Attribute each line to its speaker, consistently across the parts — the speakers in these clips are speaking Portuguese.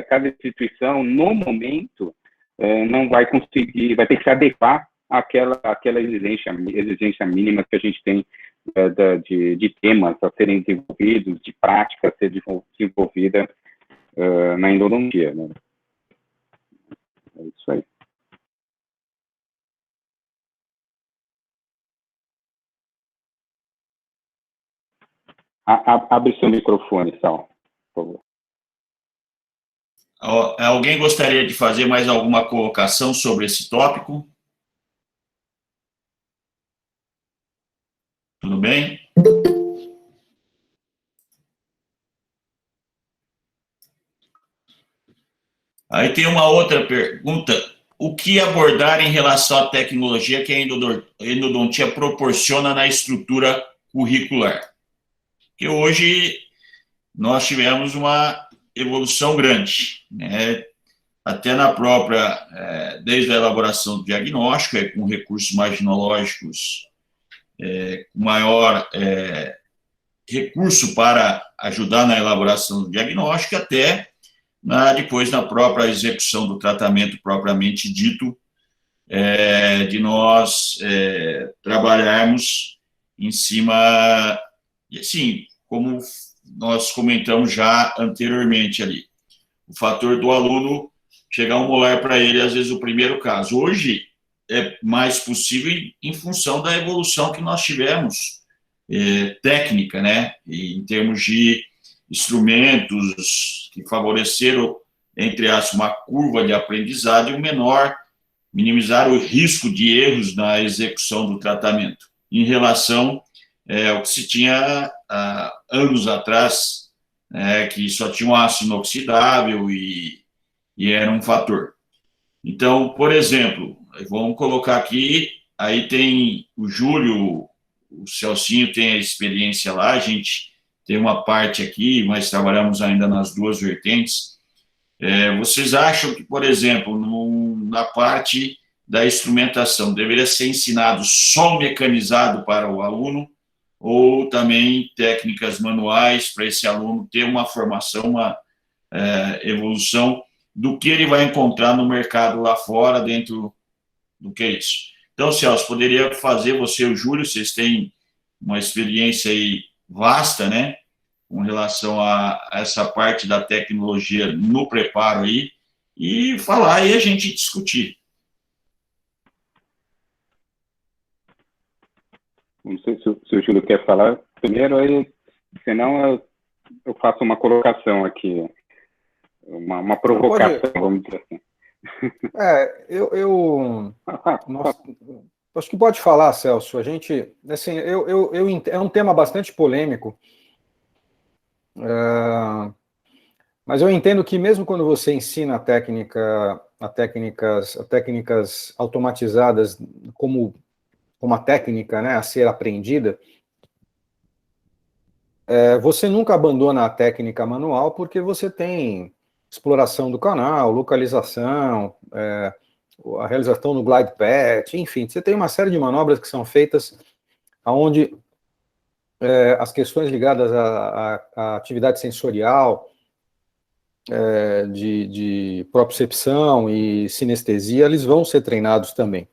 Speaker 1: cada instituição, no momento, não vai conseguir, vai ter que se adequar àquela exigência mínima que a gente tem de temas a serem desenvolvidos, de prática a ser desenvolvida na endodontia, né? É isso aí. Abre seu microfone, Sal, por favor.
Speaker 2: Alguém gostaria de fazer mais alguma colocação sobre esse tópico? Tudo bem? Aí tem uma outra pergunta. O que abordar em relação à tecnologia que a endodontia proporciona na estrutura curricular? Porque hoje nós tivemos uma evolução grande, né? Até na própria, desde a elaboração do diagnóstico, com recursos imaginológicos, maior recurso para ajudar na elaboração do diagnóstico, até depois na própria execução do tratamento propriamente dito, de nós trabalharmos em cima, assim, como nós comentamos já anteriormente ali, o fator do aluno chegar um molar para ele, às vezes, o primeiro caso. Hoje é mais possível em função da evolução que nós tivemos, técnica, né, em termos de instrumentos que favoreceram, entre aspas, uma curva de aprendizagem menor, minimizar o risco de erros na execução do tratamento, em relação ao que se tinha há anos atrás, que só tinha um aço inoxidável e era um fator. Então, por exemplo, vamos colocar aqui, aí tem o Júlio, o Celcinho tem a experiência lá, a gente tem uma parte aqui, mas trabalhamos ainda nas duas vertentes. Vocês acham que, por exemplo, na parte da instrumentação, deveria ser ensinado só mecanizado para o aluno, ou também técnicas manuais para esse aluno ter uma formação, uma evolução do que ele vai encontrar no mercado lá fora, dentro do que é isso? Então, Celso, poderia fazer, você e o Júlio, vocês têm uma experiência aí vasta, né, com relação a essa parte da tecnologia no preparo aí, e falar e a gente discutir.
Speaker 1: Não sei se o Júlio quer falar primeiro, aí, senão eu faço uma colocação aqui, uma provocação, vamos dizer assim.
Speaker 3: Acho que pode falar, Celso. A gente, assim, é um tema bastante polêmico, mas eu entendo que mesmo quando você ensina técnicas automatizadas como uma técnica, né, a ser aprendida, você nunca abandona a técnica manual, porque você tem exploração do canal, localização, a realização no glide path, enfim, você tem uma série de manobras que são feitas onde as questões ligadas à atividade sensorial, de propriocepção e sinestesia, eles vão ser treinados também.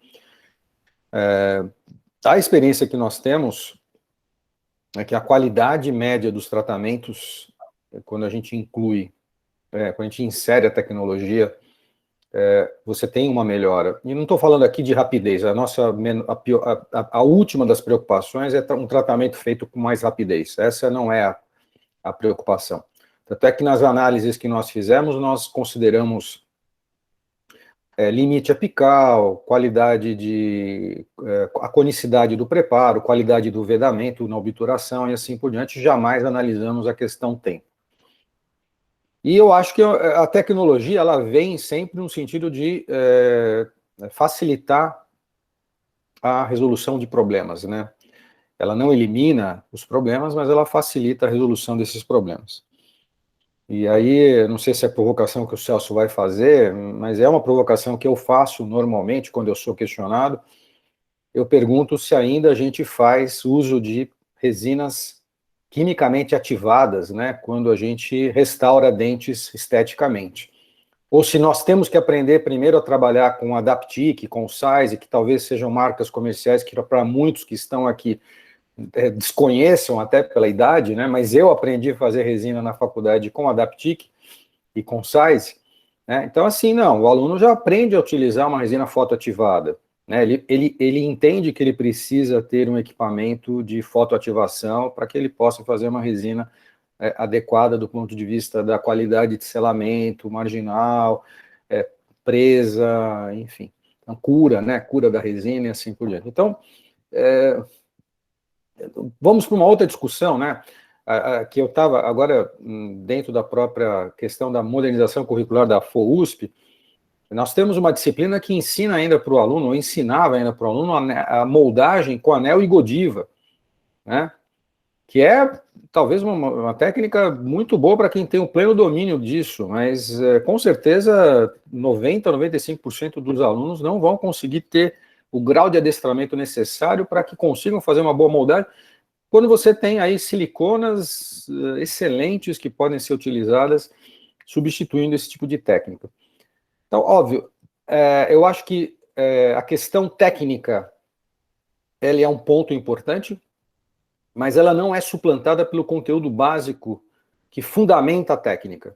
Speaker 3: A experiência que nós temos é que a qualidade média dos tratamentos, quando a gente quando a gente insere a tecnologia, você tem uma melhora. E não estou falando aqui de rapidez, a última das preocupações é um tratamento feito com mais rapidez. Essa não é a preocupação. Tanto é que nas análises que nós fizemos, nós consideramos limite apical, qualidade a conicidade do preparo, qualidade do vedamento na obturação e assim por diante. Jamais analisamos a questão tempo. E eu acho que a tecnologia, ela vem sempre no sentido de facilitar a resolução de problemas, né? Ela não elimina os problemas, mas ela facilita a resolução desses problemas. E aí, não sei se é a provocação que o Celso vai fazer, mas é uma provocação que eu faço normalmente quando eu sou questionado. Eu pergunto se ainda a gente faz uso de resinas quimicamente ativadas, né, quando a gente restaura dentes esteticamente. ou se nós temos que aprender primeiro a trabalhar com Adaptic, com Size, que talvez sejam marcas comerciais que para muitos que estão aqui desconheçam até pela idade, né? Mas eu aprendi a fazer resina na faculdade com Adaptic e com Size, né? Então, assim, não, o aluno já aprende a utilizar uma resina fotoativada, né? Ele entende que ele precisa ter um equipamento de fotoativação para que ele possa fazer uma resina adequada do ponto de vista da qualidade de selamento, marginal, presa, enfim, então, cura, né? Cura da resina e assim por diante. Então, vamos para uma outra discussão, né? Que eu estava agora dentro da própria questão da modernização curricular da FOUSP. Nós temos uma disciplina que ensina ainda para o aluno, ou ensinava ainda para o aluno, a moldagem com anel e godiva, né? Que é talvez uma técnica muito boa para quem tem o pleno domínio disso, mas com certeza 90, 95% dos alunos não vão conseguir ter o grau de adestramento necessário para que consigam fazer uma boa moldagem, quando você tem aí siliconas excelentes que podem ser utilizadas substituindo esse tipo de técnica. Então, óbvio, eu acho que a questão técnica ela é um ponto importante, mas ela não é suplantada pelo conteúdo básico que fundamenta a técnica.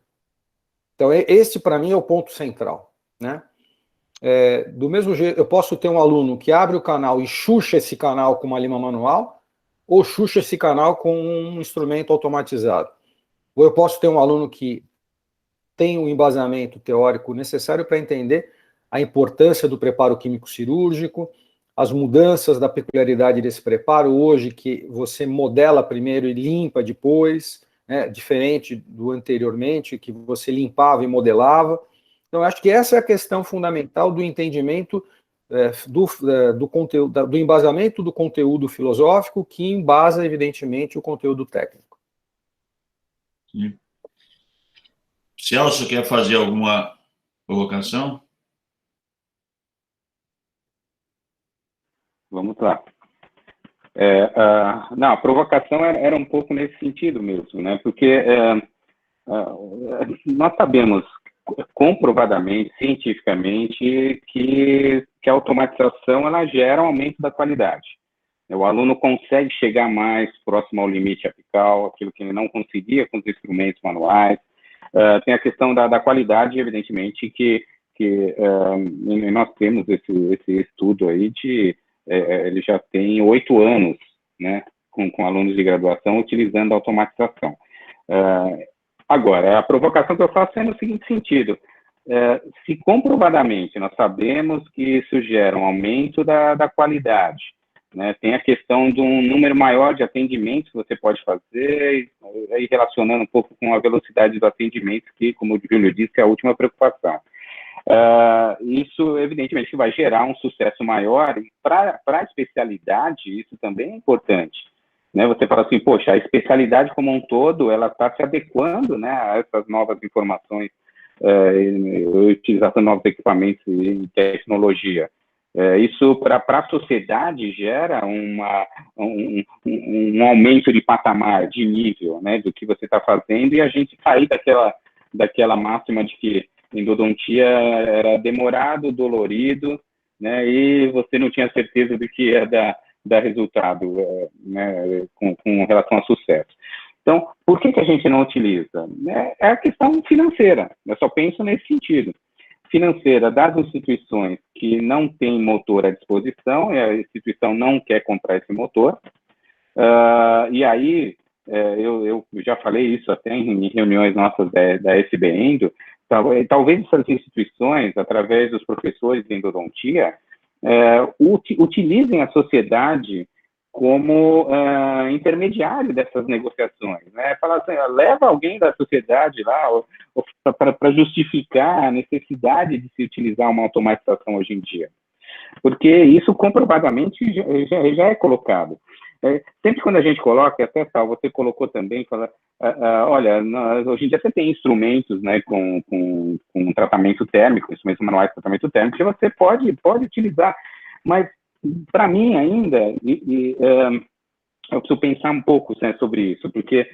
Speaker 3: Então, esse, para mim, é o ponto central, né? Do mesmo jeito, eu posso ter um aluno que abre o canal e xuxa esse canal com uma lima manual, ou xuxa esse canal com um instrumento automatizado. Ou eu posso ter um aluno que tem o embasamento teórico necessário para entender a importância do preparo químico cirúrgico, as mudanças da peculiaridade desse preparo, hoje que você modela primeiro e limpa depois, né, diferente do anteriormente, que você limpava e modelava. Então, eu acho que essa é a questão fundamental do entendimento do conteúdo, do embasamento do conteúdo filosófico, que embasa, evidentemente, o conteúdo técnico.
Speaker 2: Sim. Celso, quer fazer alguma provocação?
Speaker 1: Vamos lá. Não, a provocação era um pouco nesse sentido mesmo, né? Porque nós sabemos comprovadamente, cientificamente, que a automatização ela gera um aumento da qualidade. O aluno consegue chegar mais próximo ao limite apical, aquilo que ele não conseguia com os instrumentos manuais. Tem a questão da qualidade, evidentemente, que nós temos esse estudo aí ele já tem 8 anos, né, com alunos de graduação utilizando a automatização. Agora, a provocação que eu faço é no seguinte sentido: se comprovadamente nós sabemos que isso gera um aumento da qualidade, né, tem a questão de um número maior de atendimentos que você pode fazer, aí relacionando um pouco com a velocidade dos atendimentos, que, como o Júlio disse, é a última preocupação. Isso, evidentemente, que vai gerar um sucesso maior, e para a especialidade, isso também é importante. Né? Você fala assim, poxa, a especialidade como um todo, ela está se adequando, né, a essas novas informações, utilização de novos equipamentos e tecnologia. Isso, para a sociedade, gera um aumento de patamar, de nível, né, do que você está fazendo, e a gente sair daquela máxima de que endodontia era demorado, dolorido, né, e você não tinha certeza do que ia dar resultado, né, com relação a sucesso. Então, por que a gente não utiliza? É a questão financeira, eu só penso nesse sentido. Financeira das instituições que não têm motor à disposição, e a instituição não quer comprar esse motor, e aí, eu já falei isso até em reuniões nossas da SB Endo, talvez essas instituições, através dos professores de endodontia, utilizem a sociedade como intermediário dessas negociações, né? Falar assim, leva alguém da sociedade lá para justificar a necessidade de se utilizar uma automatização hoje em dia, porque isso comprovadamente já é colocado. Sempre quando a gente coloca, até tal, você colocou também, fala, olha, hoje em dia você tem instrumentos, né, com tratamento térmico, instrumentos manuais de tratamento térmico, que você pode utilizar, mas para mim ainda, eu preciso pensar um pouco, né, sobre isso, porque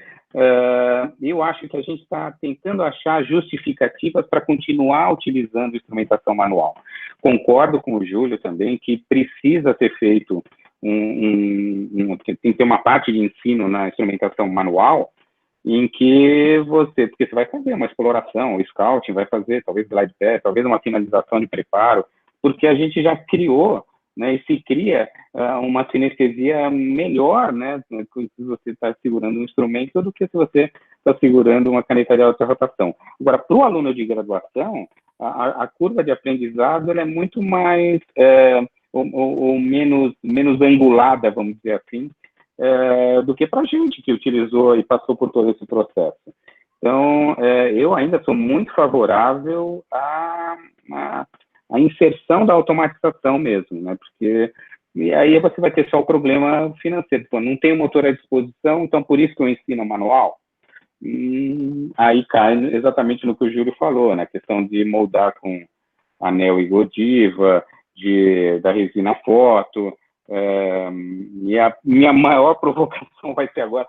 Speaker 1: eu acho que a gente está tentando achar justificativas para continuar utilizando instrumentação manual. Concordo com o Júlio também que precisa ser feito tem que ter uma parte de ensino na instrumentação manual, em que porque você vai fazer uma exploração, o scouting, vai fazer talvez glide path, talvez uma finalização de preparo, porque a gente já criou, né, e se cria uma sinestesia melhor, né, se você está segurando um instrumento do que se você está segurando uma caneta de alta rotação. Agora, para o aluno de graduação, a curva de aprendizado ela é muito mais ou menos angulada, vamos dizer assim, do que para a gente que utilizou e passou por todo esse processo. Então, eu ainda sou muito favorável à inserção da automatização mesmo, né? Porque e aí você vai ter só o problema financeiro. Pô, não tem o motor à disposição, então por isso que eu ensino manual. Aí cai exatamente no que o Júlio falou, né? A questão de moldar com anel e Godiva, da resina foto. E a minha maior provocação vai ser agora.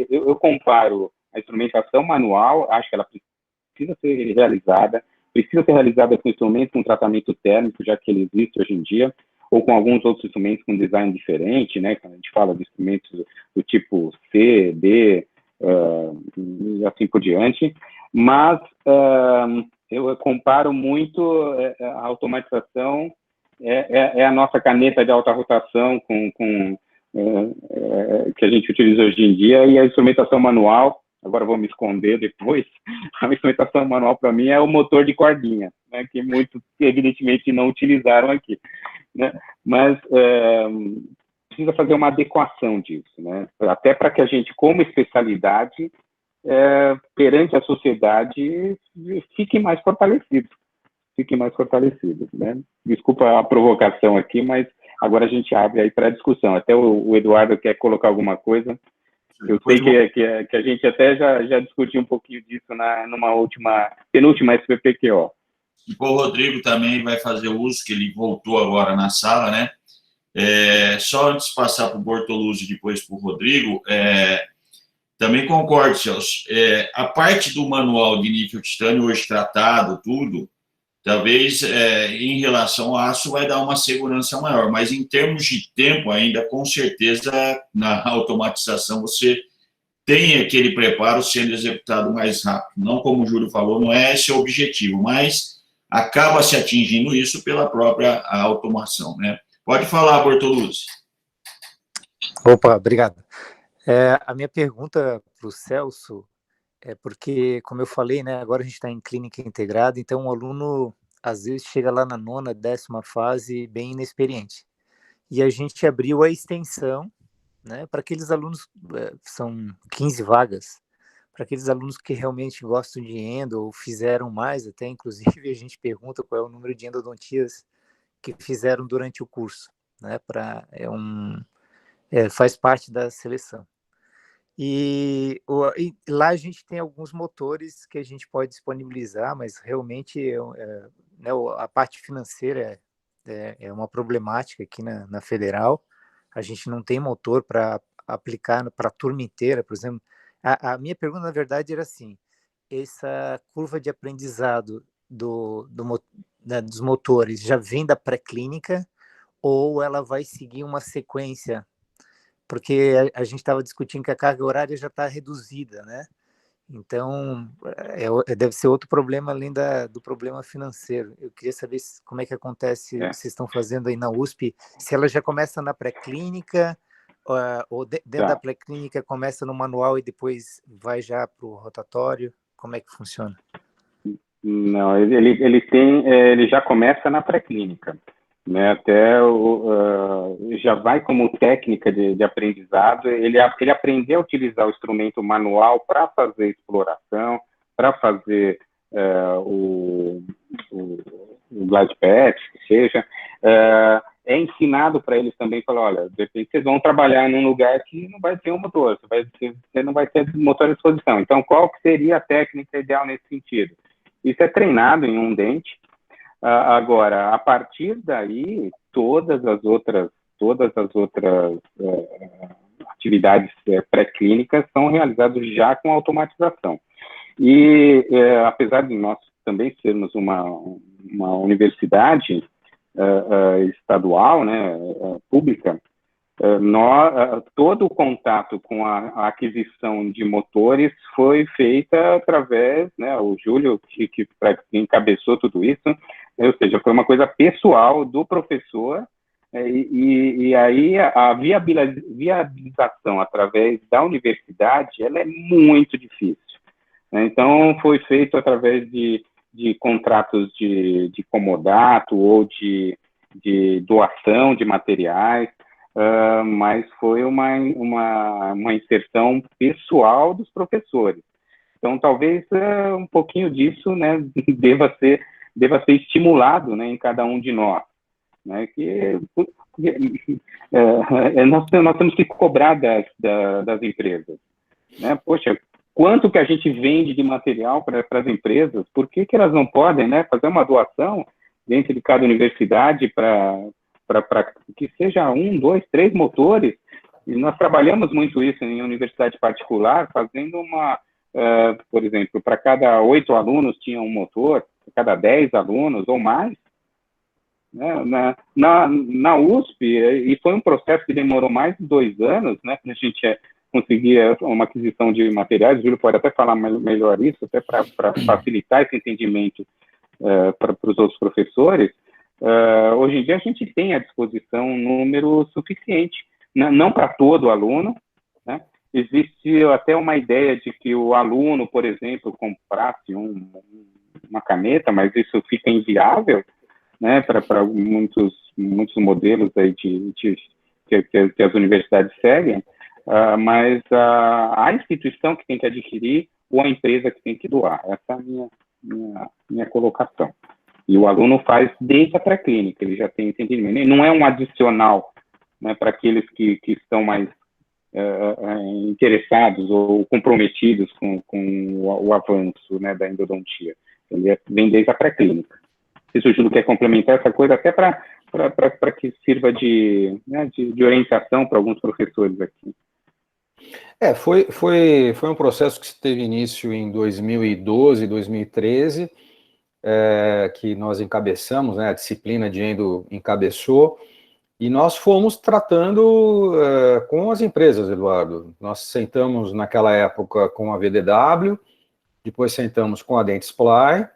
Speaker 1: Eu comparo a instrumentação manual, acho que ela precisa ser realizada com instrumentos com tratamento térmico, já que ele existe hoje em dia, ou com alguns outros instrumentos com design diferente, né? Quando a gente fala de instrumentos do tipo C, D, e assim por diante. Mas eu comparo muito a automatização, a nossa caneta de alta rotação que a gente utiliza hoje em dia, e a instrumentação manual. Agora vou me esconder depois. A instrumentação manual, para mim, é o motor de cordinha, né, que muitos, evidentemente, não utilizaram aqui, né? Mas precisa fazer uma adequação disso, né? Até para que a gente, como especialidade, perante a sociedade, fique mais fortalecido. Né? Desculpa a provocação aqui, mas agora a gente abre aí para a discussão. Até o Eduardo quer colocar alguma coisa. Eu sei que a gente até já discutiu um pouquinho disso numa penúltima SPPQO.
Speaker 2: E o Rodrigo também vai fazer uso, que ele voltou agora na sala, né? Só antes de passar para o Bortoluzzi e depois para o Rodrigo, também concordo, Celso. A parte do manual de níquel titânio hoje tratado, tudo, talvez em relação ao aço vai dar uma segurança maior, mas em termos de tempo ainda, com certeza, na automatização você tem aquele preparo sendo executado mais rápido. Não, como o Júlio falou, não é esse o objetivo, mas acaba se atingindo isso pela própria automação, né? Pode falar, Bortoluzzi.
Speaker 4: Opa, obrigado. A minha pergunta para o Celso é porque, como eu falei, né, agora a gente está em clínica integrada, então o aluno, às vezes, chega lá na 9ª, 10ª fase bem inexperiente. E a gente abriu a extensão, né, para aqueles alunos, são 15 vagas, para aqueles alunos que realmente gostam de endo ou fizeram mais, até inclusive a gente pergunta qual é o número de endodontias que fizeram durante o curso, né, faz parte da seleção. E lá a gente tem alguns motores que a gente pode disponibilizar, mas realmente né, a parte financeira é uma problemática aqui na Federal. A gente não tem motor para aplicar para a turma inteira, por exemplo. A minha pergunta, na verdade, era assim, essa curva de aprendizado dos motores já vem da pré-clínica ou ela vai seguir uma sequência? Porque a gente estava discutindo que a carga horária já está reduzida, né? Então, deve ser outro problema além do problema financeiro. Eu queria saber como é que acontece, vocês estão fazendo aí na USP, se ela já começa na pré-clínica, ou dentro da pré-clínica começa no manual e depois vai já para o rotatório, como é que funciona?
Speaker 1: Não, ele já começa na pré-clínica, né? Até já vai como técnica de aprendizado, ele aprender a utilizar o instrumento manual para fazer exploração, para fazer o glide path, que seja, é ensinado para eles também, falar, olha, de repente vocês vão trabalhar num lugar que não vai ter um motor, você não vai ter motor à disposição, então qual que seria a técnica ideal nesse sentido? Isso é treinado em um dente. Agora, a partir daí, todas as outras todas as outras atividades pré-clínicas são realizadas já com automatização. E, apesar de nós também sermos uma universidade estadual, né, pública, todo o contato com a aquisição de motores foi feita através, né, o Júlio, que encabeçou tudo isso, ou seja, foi uma coisa pessoal do professor, e aí a viabilização através da universidade, ela é muito difícil. Então, foi feito através de contratos de comodato ou de doação de materiais, mas foi uma inserção pessoal dos professores. Então, talvez um pouquinho disso, né, deva ser estimulado, né, em cada um de nós. Né, nós temos que cobrar das empresas. Né? Poxa, quanto que a gente vende de material para as empresas? Por que elas não podem, né, fazer uma doação dentro de cada universidade para que seja 1, 2, 3 motores? E nós trabalhamos muito isso em universidade particular, fazendo por exemplo, para cada 8 alunos tinha um motor, para cada 10 alunos ou mais. Né? Na USP, e foi um processo que demorou mais de 2 anos, né, para a gente conseguir uma aquisição de materiais. O Júlio pode até falar melhor isso, até para facilitar esse entendimento para os outros professores. Hoje em dia a gente tem à disposição um número suficiente, não para todo aluno, né? Existe até uma ideia de que o aluno, por exemplo, comprasse uma caneta, mas isso fica inviável, né, para muitos modelos aí que as universidades seguem, mas a instituição que tem que adquirir ou a empresa que tem que doar. Essa é a minha colocação. E o aluno faz desde a pré-clínica, ele já tem entendimento. Não é um adicional, né, para aqueles que estão mais interessados ou comprometidos com o avanço, né, da endodontia. Ele vem desde a pré-clínica. Se o Júlio quer complementar essa coisa, até para que sirva de orientação para alguns professores aqui.
Speaker 3: Foi um processo que teve início em 2012, 2013, que nós encabeçamos, né, a disciplina de endo encabeçou, e nós fomos tratando com as empresas, Eduardo. Nós sentamos naquela época com a VDW, depois sentamos com a Dentsply,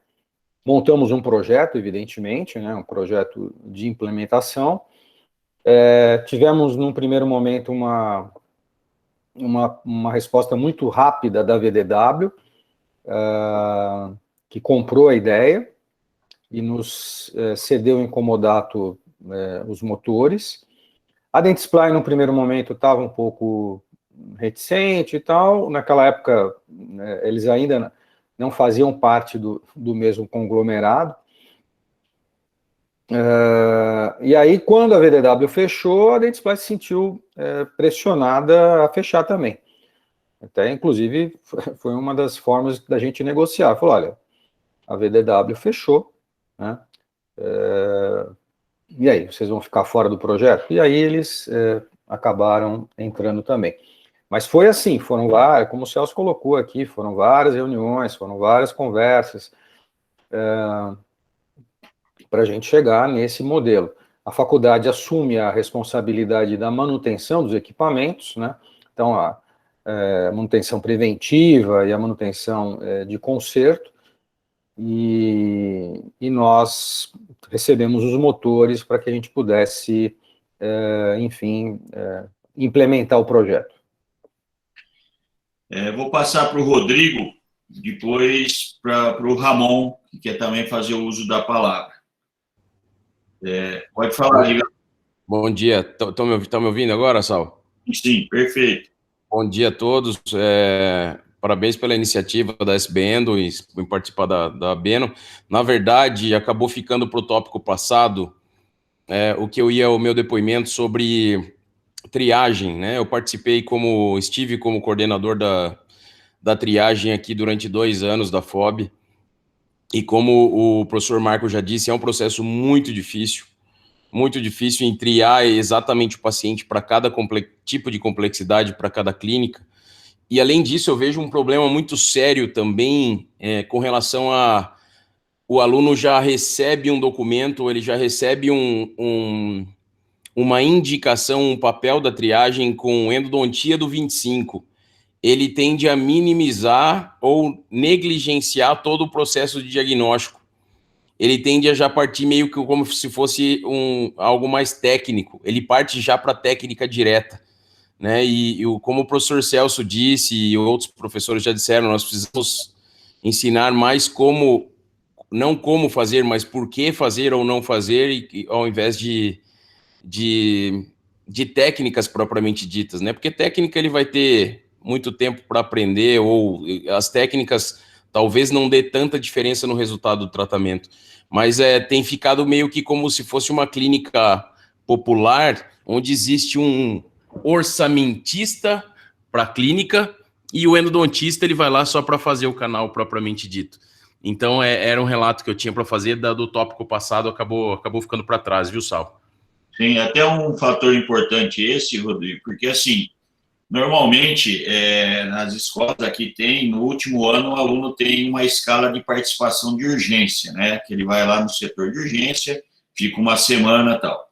Speaker 3: montamos um projeto, evidentemente, né, um projeto de implementação. Tivemos, num primeiro momento, uma resposta muito rápida da VDW, que comprou a ideia e nos cedeu em comodato os motores. A Dentsply, no primeiro momento, estava um pouco reticente e tal. Naquela época, eles ainda não faziam parte do mesmo conglomerado. E aí, quando a VDW fechou, a Dentsply se sentiu pressionada a fechar também. Até, inclusive, foi uma das formas da gente negociar. Falou, olha, a VDW fechou, né? E aí, vocês vão ficar fora do projeto? E aí eles acabaram entrando também. Mas foi assim, foram várias, como o Celso colocou aqui, foram várias reuniões, foram várias conversas para a gente chegar nesse modelo. A faculdade assume a responsabilidade da manutenção dos equipamentos, né? Então, a manutenção preventiva e a manutenção de conserto, e nós recebemos os motores para que a gente pudesse, enfim, implementar o projeto.
Speaker 2: Vou passar para o Rodrigo, depois para o Ramon, que quer também fazer o uso da palavra. Pode falar, Liga.
Speaker 5: Bom dia. Estão me ouvindo agora, Sal?
Speaker 2: Sim, perfeito.
Speaker 5: Bom dia a todos. Parabéns pela iniciativa da SBendo em participar da Beno. Na verdade, acabou ficando para o tópico passado o meu depoimento sobre triagem, né? Eu estive como coordenador da triagem aqui durante 2 anos da FOB, e como o professor Marco já disse, é um processo muito difícil. muito difícil em triar exatamente o paciente para cada tipo de complexidade, para cada clínica. E, além disso, eu vejo um problema muito sério também com relação a o aluno já recebe um documento, ele já recebe uma indicação, um papel da triagem com endodontia do 25. Ele tende a minimizar ou negligenciar todo o processo de diagnóstico. Ele tende a já partir meio que como se fosse algo mais técnico. Ele parte já para a técnica direta, né? E como o professor Celso disse e outros professores já disseram, nós precisamos ensinar mais não como fazer, mas por que fazer ou não fazer, ao invés de técnicas propriamente ditas, né? Porque técnica ele vai ter muito tempo para aprender, ou as técnicas talvez não dê tanta diferença no resultado do tratamento, mas tem ficado meio que como se fosse uma clínica popular, onde existe um orçamentista para a clínica e o endodontista ele vai lá só para fazer o canal propriamente dito. Então, era um relato que eu tinha para fazer do tópico passado, acabou ficando para trás, viu, Sal?
Speaker 2: Sim, até um fator importante esse, Rodrigo, porque, assim, normalmente, nas escolas aqui no último ano, o aluno tem uma escala de participação de urgência, né? Que ele vai lá no setor de urgência, fica uma semana e tal.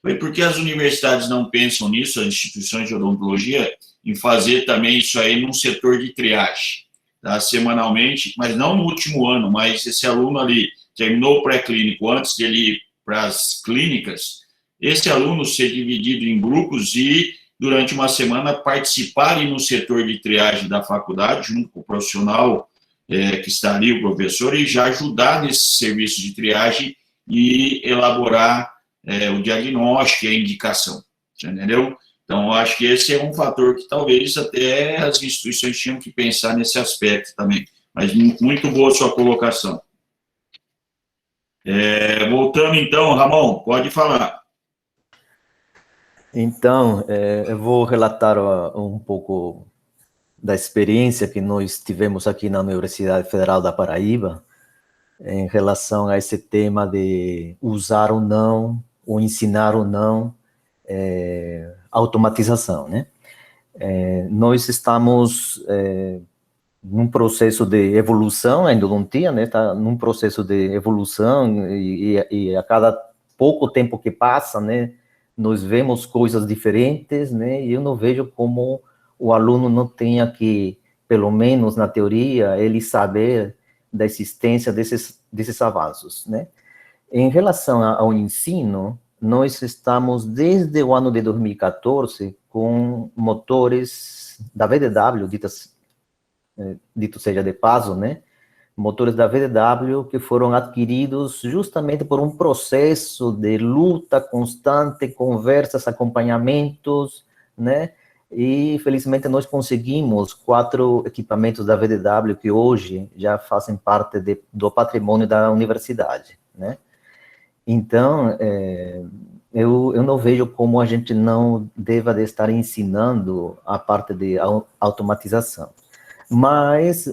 Speaker 2: Foi porque as universidades não pensam nisso, as instituições de odontologia, em fazer também isso aí num setor de triagem, tá? Semanalmente, mas não no último ano, mas esse aluno ali terminou o pré-clínico antes de ele ir para as clínicas, esse aluno ser dividido em grupos e, durante uma semana, participarem no setor de triagem da faculdade, junto com o profissional que está ali, o professor, e já ajudar nesse serviço de triagem e elaborar o diagnóstico e a indicação, entendeu? Então, eu acho que esse é um fator que talvez até as instituições tinham que pensar nesse aspecto também. Mas muito boa sua colocação. Voltando então, Ramon, pode falar.
Speaker 6: Então, eu vou relatar um pouco da experiência que nós tivemos aqui na Universidade Federal da Paraíba em relação a esse tema de usar ou não, ou ensinar ou não, automatização, né? Nós estamos num processo de evolução, a endodontia, né? Está num processo de evolução e a cada pouco tempo que passa, né? Nós vemos coisas diferentes, né? E eu não vejo como o aluno não tenha que, pelo menos na teoria, ele saber da existência desses avanços, né? Em relação ao ensino, nós estamos desde o ano de 2014 com motores da VDW, dito seja de paso, né? Motores da VDW que foram adquiridos justamente por um processo de luta constante, conversas, acompanhamentos, né? E, felizmente, nós conseguimos 4 equipamentos da VDW que hoje já fazem parte do patrimônio da universidade, né? Então, eu não vejo como a gente não deva de estar ensinando a parte de automatização. Mas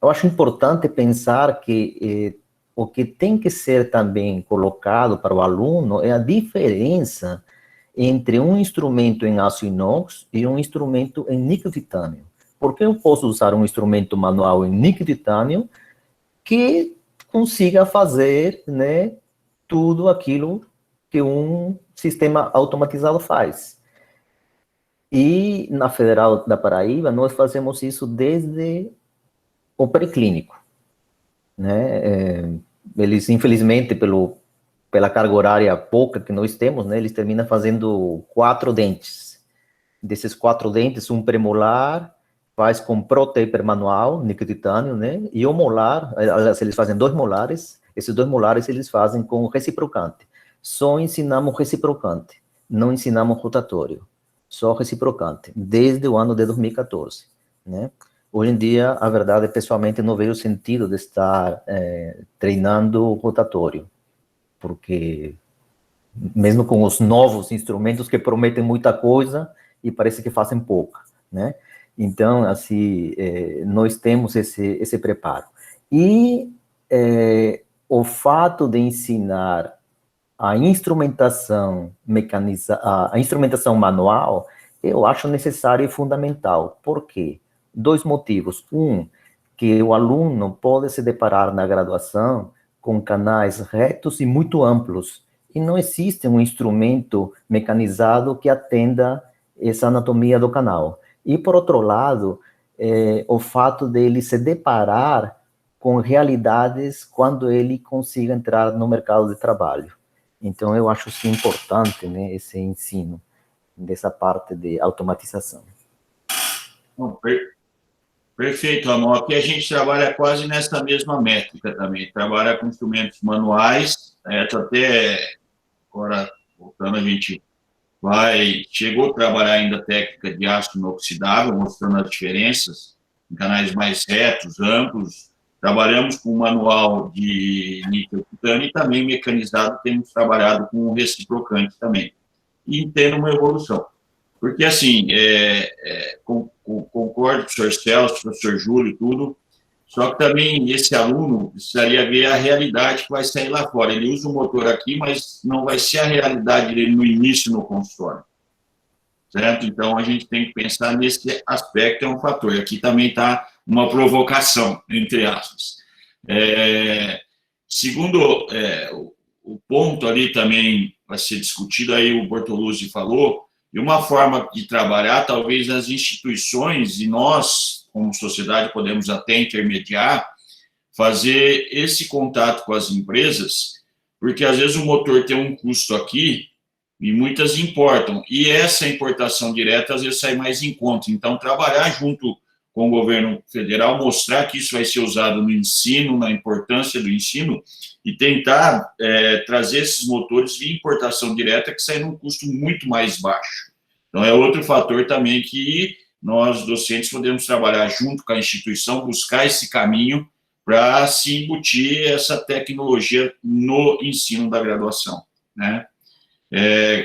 Speaker 6: eu acho importante pensar que o que tem que ser também colocado para o aluno é a diferença entre um instrumento em aço inox e um instrumento em níquel titânio. Porque eu posso usar um instrumento manual em níquel titânio que consiga fazer, né, tudo aquilo que um sistema automatizado faz. E na Federal da Paraíba, nós fazemos isso desde o pré-clínico, né? Eles, infelizmente, pela carga horária pouca que nós temos, né, eles terminam fazendo 4 dentes. Desses 4 dentes, um premolar faz com protaper manual, níquel titânio, né? E o molar, eles fazem 2 molares, esses 2 molares eles fazem com reciprocante. Só ensinamos reciprocante, não ensinamos rotatório. Só reciprocante, desde o ano de 2014, né? Hoje em dia, a verdade, pessoalmente, não vejo sentido de estar treinando rotatório, porque mesmo com os novos instrumentos que prometem muita coisa e parece que fazem pouca, né? Então, assim, nós temos esse preparo. E o fato de ensinar a instrumentação a instrumentação manual, eu acho necessário e fundamental. Por quê? 2 motivos. Que o aluno pode se deparar na graduação com canais retos e muito amplos, e não existe um instrumento mecanizado que atenda essa anatomia do canal. E, por outro lado, o fato dele se deparar com realidades quando ele consiga entrar no mercado de trabalho. Então, eu acho sim importante, né, esse ensino dessa parte de automatização.
Speaker 2: Perfeito, Amor. Aqui a gente trabalha quase nessa mesma métrica também. Trabalha com instrumentos manuais, até agora, voltando, a gente chegou a trabalhar ainda a técnica de aço inoxidável, mostrando as diferenças em canais mais retos, amplos. Trabalhamos com manual de níquel titânio e também mecanizado, temos trabalhado com reciprocante também. E tendo uma evolução. Porque, assim, concordo com o professor Celso, professor Júlio e tudo, só que também esse aluno precisaria ver a realidade que vai sair lá fora. Ele usa o motor aqui, mas não vai ser a realidade dele no início no consultório. Certo? Então, a gente tem que pensar nesse aspecto, é um fator. Aqui também está uma provocação, entre aspas. Segundo o ponto ali também vai ser discutido, aí o Bortoluzzi falou, e uma forma de trabalhar, talvez as instituições, e nós, como sociedade, podemos até intermediar, fazer esse contato com as empresas, porque às vezes o motor tem um custo aqui, e muitas importam, e essa importação direta às vezes sai mais em conta. Então, trabalhar junto com o governo federal, mostrar que isso vai ser usado no ensino, na importância do ensino, e tentar trazer esses motores via importação direta, que sai num custo muito mais baixo. Então, é outro fator também que nós, docentes, podemos trabalhar junto com a instituição, buscar esse caminho para se embutir essa tecnologia no ensino da graduação, né?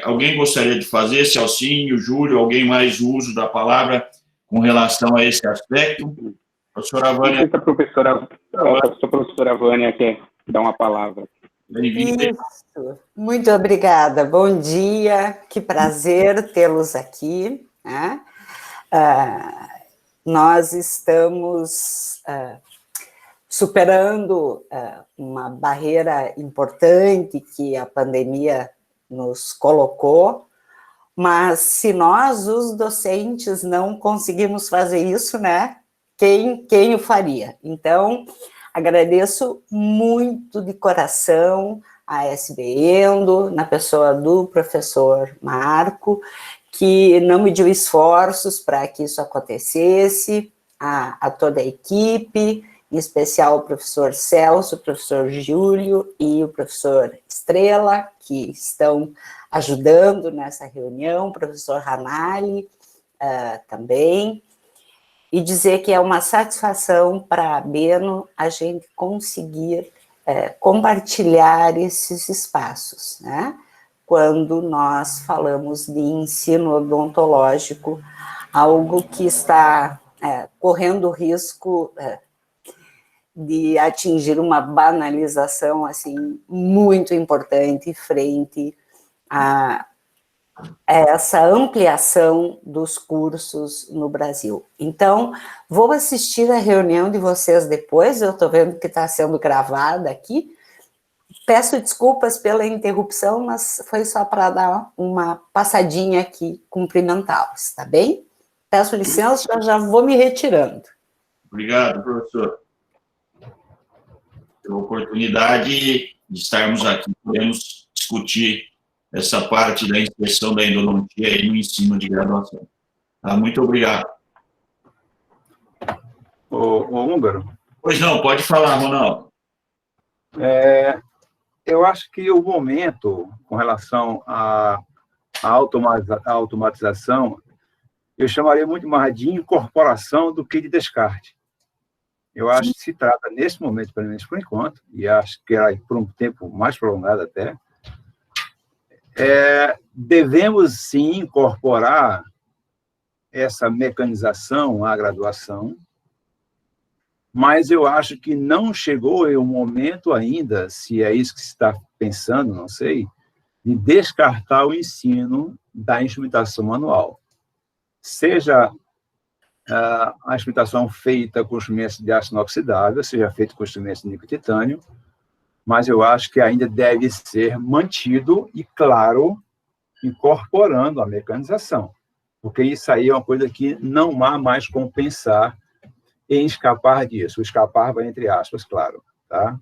Speaker 2: Alguém gostaria de fazer, Celcinho, Júlio, alguém mais o uso da palavra com relação a esse aspecto? Professora Vânia.
Speaker 1: A professora Vânia quer dar uma palavra.
Speaker 2: Bem-vinda.
Speaker 7: Isso. Muito obrigada. Bom dia, que prazer tê-los aqui, né? Nós estamos superando uma barreira importante que a pandemia nos colocou, mas se nós, os docentes, não conseguimos fazer isso, né? Quem o faria? Então, agradeço muito de coração a SBEndo, na pessoa do professor Marco, que não mediu esforços para que isso acontecesse, a toda a equipe, em especial o professor Celso, o professor Júlio e o professor Estrela, que estão ajudando nessa reunião, o professor Ranali também, e dizer que é uma satisfação para a Beno a gente conseguir compartilhar esses espaços, né? Quando nós falamos de ensino odontológico, algo que está correndo risco de atingir uma banalização assim muito importante frente a essa ampliação dos cursos no Brasil. Então, vou assistir a reunião de vocês depois, eu estou vendo que está sendo gravada aqui. Peço desculpas pela interrupção, mas foi só para dar uma passadinha aqui, cumprimentá-los, tá bem? Peço licença, já vou me retirando.
Speaker 2: Obrigado, professor. Pela oportunidade de estarmos aqui, podemos discutir essa parte da inserção da endodontia aí no ensino de graduação. Muito obrigado.
Speaker 8: Ô Húngaro.
Speaker 2: Pois não, pode falar, Ronaldo.
Speaker 8: Eu acho que o momento, com relação à automatização, eu chamaria muito mais de incorporação do que de descarte. Eu acho que se trata, nesse momento, pelo menos por enquanto, e acho que por um tempo mais prolongado até, devemos, sim, incorporar essa mecanização à graduação, mas eu acho que não chegou o momento ainda, se é isso que se está pensando, não sei, de descartar o ensino da instrumentação manual. Seja a instrumentação feita com instrumentos de aço inoxidável, seja feita com instrumentos de níquel titânio, mas eu acho que ainda deve ser mantido e, claro, incorporando a mecanização, porque isso aí é uma coisa que não há mais como pensar em escapar disso. O escapar vai entre aspas, claro, tá?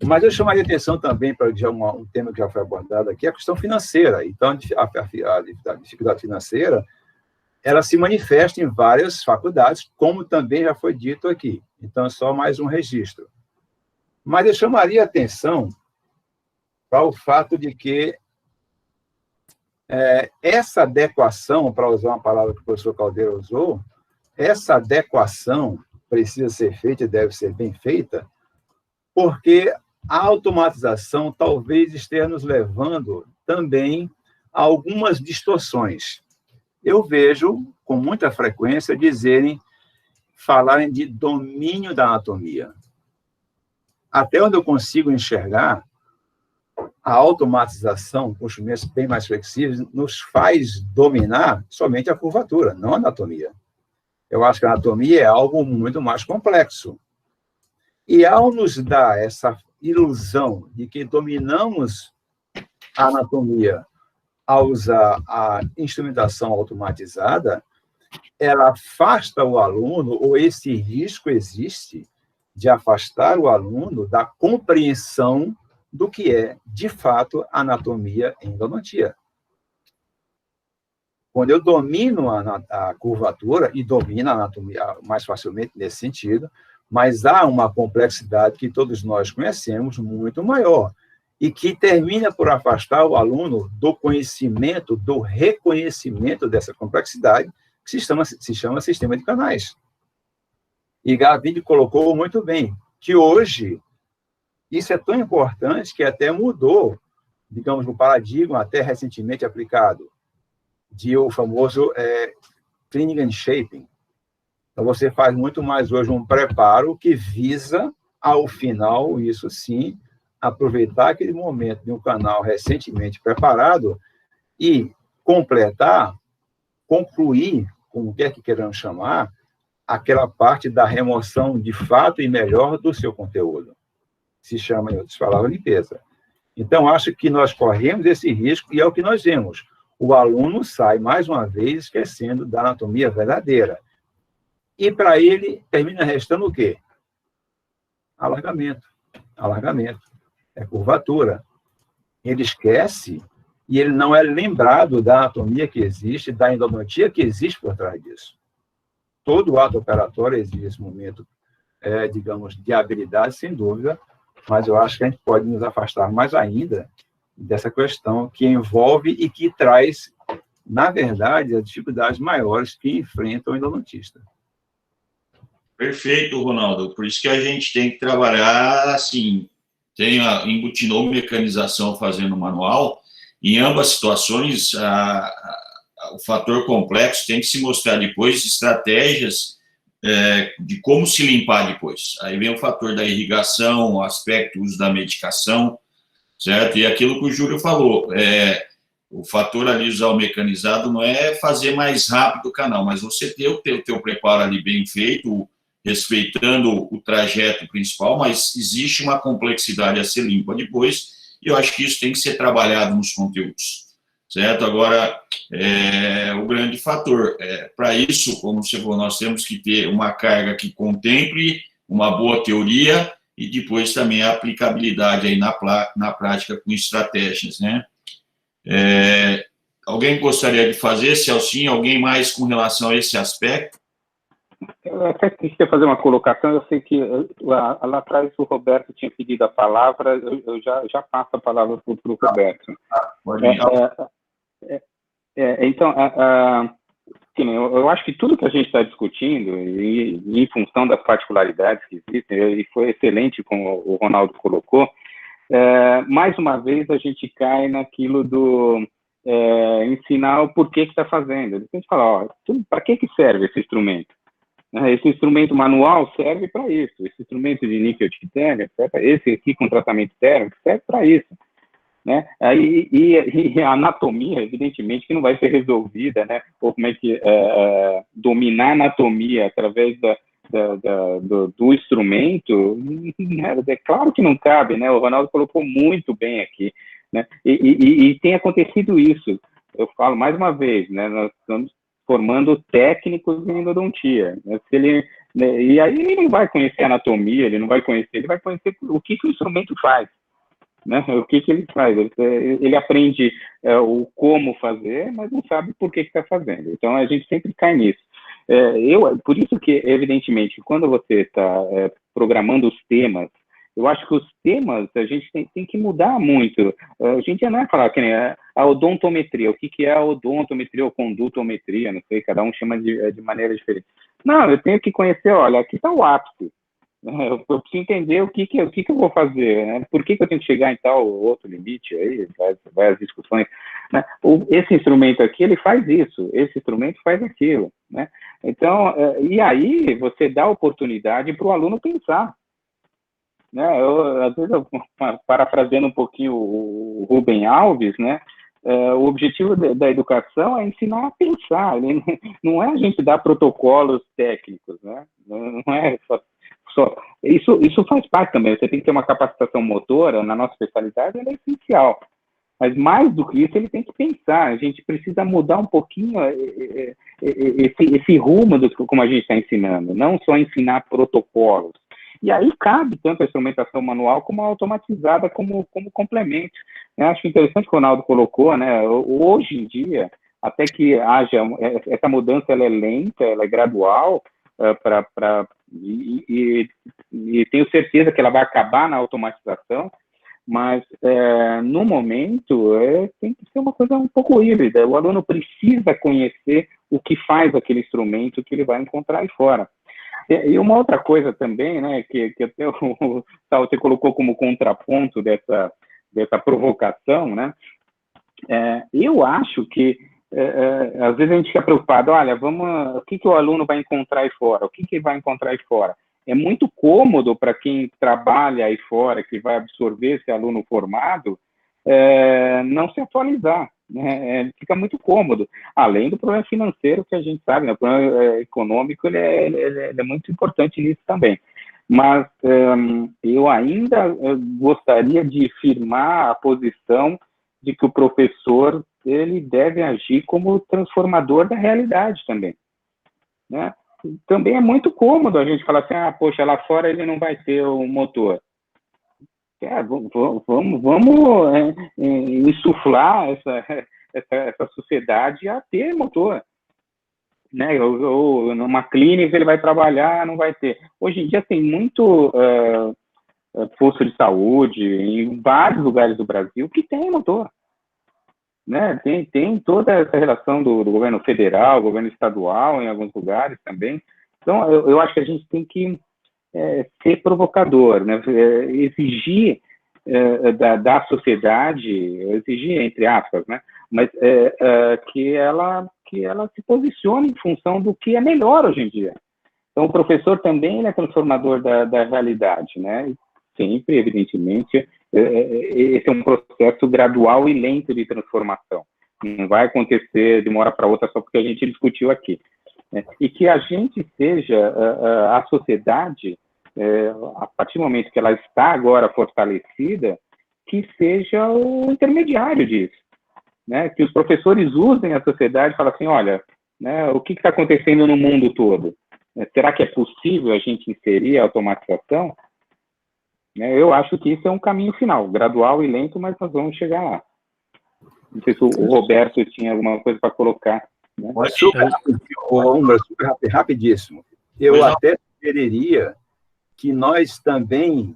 Speaker 8: Mas eu chamaria atenção também para um tema que já foi abordado aqui, a questão financeira. Então, a dificuldade financeira, ela se manifesta em várias faculdades, como também já foi dito aqui. Então, é só mais um registro. Mas eu chamaria atenção para o fato de que essa adequação, para usar uma palavra que o professor Caldeira usou, essa adequação precisa ser feita e deve ser bem feita, porque a automatização talvez esteja nos levando também a algumas distorções. Eu vejo, com muita frequência, falarem de domínio da anatomia. Até onde eu consigo enxergar, a automatização, com instrumentos bem mais flexíveis, nos faz dominar somente a curvatura, não a anatomia. Eu acho que a anatomia é algo muito mais complexo. E ao nos dar essa ilusão de que dominamos a anatomia ao usar a instrumentação automatizada, ela afasta o aluno, ou esse risco existe, de afastar o aluno da compreensão do que é, de fato, anatomia em endodontia. Quando eu domino a curvatura, e domino a anatomia mais facilmente nesse sentido, mas há uma complexidade que todos nós conhecemos muito maior, e que termina por afastar o aluno do conhecimento, do reconhecimento dessa complexidade, que se chama sistema de canais. E Gavini colocou muito bem, que hoje isso é tão importante que até mudou, digamos, no paradigma até recentemente aplicado, de o famoso cleaning and shaping. Então, você faz muito mais hoje um preparo que visa, ao final, isso sim, aproveitar aquele momento de um canal recentemente preparado e completar, concluir, como quer que queiramos chamar, aquela parte da remoção de fato e melhor do seu conteúdo. Se chama, em outras palavras, limpeza. Então, acho que nós corremos esse risco e é o que nós vemos. O aluno sai, mais uma vez, esquecendo da anatomia verdadeira. E, para ele, termina restando o quê? Alargamento. Alargamento. É curvatura. Ele esquece e ele não é lembrado da anatomia que existe, da endodontia que existe por trás disso. Todo ato operatório exige esse momento, digamos, de habilidade, sem dúvida, mas eu acho que a gente pode nos afastar mais ainda dessa questão que envolve e que traz, na verdade, as dificuldades maiores que enfrenta o endodontista.
Speaker 2: Perfeito, Ronaldo. Por isso que a gente tem que trabalhar assim, embutinou mecanização fazendo manual. Em ambas situações, o fator complexo tem que se mostrar depois estratégias de como se limpar depois. Aí vem o fator da irrigação, o aspecto, o uso da medicação, certo? E aquilo que o Júlio falou, o fator ali usar o mecanizado não é fazer mais rápido o canal, mas você ter o teu preparo ali bem feito, respeitando o trajeto principal, mas existe uma complexidade a ser limpa depois, e eu acho que isso tem que ser trabalhado nos conteúdos, certo? Agora, o grande fator, para isso, como você falou, nós temos que ter uma carga que contemple uma boa teoria e depois também a aplicabilidade aí na prática com estratégias, né? Alguém gostaria de fazer, Celcinho? Alguém mais com relação a esse aspecto?
Speaker 1: Eu até queria fazer uma colocação. Eu sei que lá atrás o Roberto tinha pedido a palavra, eu já passo a palavra para o Roberto. Então, eu acho que tudo que a gente está discutindo, em função das particularidades que existem, e foi excelente como o Ronaldo colocou, mais uma vez a gente cai naquilo do ensinar o porquê que está fazendo. A gente fala, para que serve esse instrumento? Esse instrumento manual serve para isso. Esse instrumento de níquel titânio, esse aqui com tratamento térmico, serve para isso. Né? E a anatomia, evidentemente, que não vai ser resolvida, né? Ou como é que dominar a anatomia através do instrumento, é claro que não cabe, né? O Ronaldo colocou muito bem aqui, né? E tem acontecido isso. Eu falo mais uma vez, né? Nós estamos formando técnicos em endodontia, né? E aí ele não vai conhecer anatomia, ele vai conhecer o que o instrumento faz. Né? O que ele faz? Ele aprende o como fazer, mas não sabe por que está fazendo. Então, a gente sempre cai nisso. Por isso que, evidentemente, quando você está programando os temas, eu acho que os temas a gente tem que mudar muito. A gente não é falar que nem a odontometria. O que é a odontometria ou condutometria? Não sei, cada um chama de maneira diferente. Não, eu tenho que conhecer, olha, aqui está o ápice. Eu preciso entender o que eu vou fazer, né? Por que eu tenho que chegar em tal outro limite aí, vai as discussões, né? Esse instrumento aqui, ele faz isso, esse instrumento faz aquilo, né? Então, e aí você dá oportunidade para o aluno pensar, né? Às vezes, parafraseando um pouquinho o Rubem Alves, né? O objetivo da educação é ensinar a pensar, não é a gente dar protocolos técnicos, né? Não é só isso faz parte também. Você tem que ter uma capacitação motora, na nossa especialidade, ela é essencial. Mas mais do que isso, ele tem que pensar. A gente precisa mudar um pouquinho esse rumo como a gente está ensinando, não só ensinar protocolos. E aí cabe tanto a instrumentação manual como a automatizada como complemento. Eu acho interessante que o Ronaldo colocou, né? Hoje em dia, até que haja essa mudança, ela é lenta, ela é gradual, e tenho certeza que ela vai acabar na automatização, mas no momento tem que ser uma coisa um pouco híbrida. O aluno precisa conhecer o que faz aquele instrumento que ele vai encontrar aí fora. E uma outra coisa também, né, que até você colocou como contraponto dessa provocação, né, eu acho que às vezes a gente fica preocupado, olha, o que o aluno vai encontrar aí fora? O que ele vai encontrar aí fora? É muito cômodo para quem trabalha aí fora, que vai absorver esse aluno formado, não se atualizar, né? Fica muito cômodo, além do problema financeiro que a gente sabe, né? O problema econômico ele é muito importante nisso também. Mas eu ainda gostaria de firmar a posição de que o professor ele deve agir como transformador da realidade também, né? Também é muito cômodo a gente falar assim, poxa, lá fora ele não vai ter o motor. Vamos insuflar essa sociedade a ter motor, né? Ou numa clínica ele vai trabalhar, não vai ter. Hoje em dia tem muito posto de saúde em vários lugares do Brasil que tem motor, né? Tem toda essa relação do governo federal, governo estadual em alguns lugares também. Então, eu acho que a gente tem que ser provocador, né? Exigir da sociedade, exigir entre aspas, né? Mas que ela se posicione em função do que é melhor hoje em dia. Então, o professor também ele é transformador da realidade, né? Sempre, evidentemente, esse é um processo gradual e lento de transformação. Não vai acontecer de uma hora para outra só porque a gente discutiu aqui. E que a gente seja a sociedade, a partir do momento que ela está agora fortalecida, que seja o intermediário disso, né? Que os professores usem a sociedade e falem assim, olha, né, o que está acontecendo no mundo todo? Será que é possível a gente inserir a automatização? Eu acho que isso é um caminho final, gradual e lento, mas nós vamos chegar lá. Não sei se o Roberto tinha alguma coisa para colocar. Né?
Speaker 8: Super rapidíssimo. Eu até sugeriria que nós também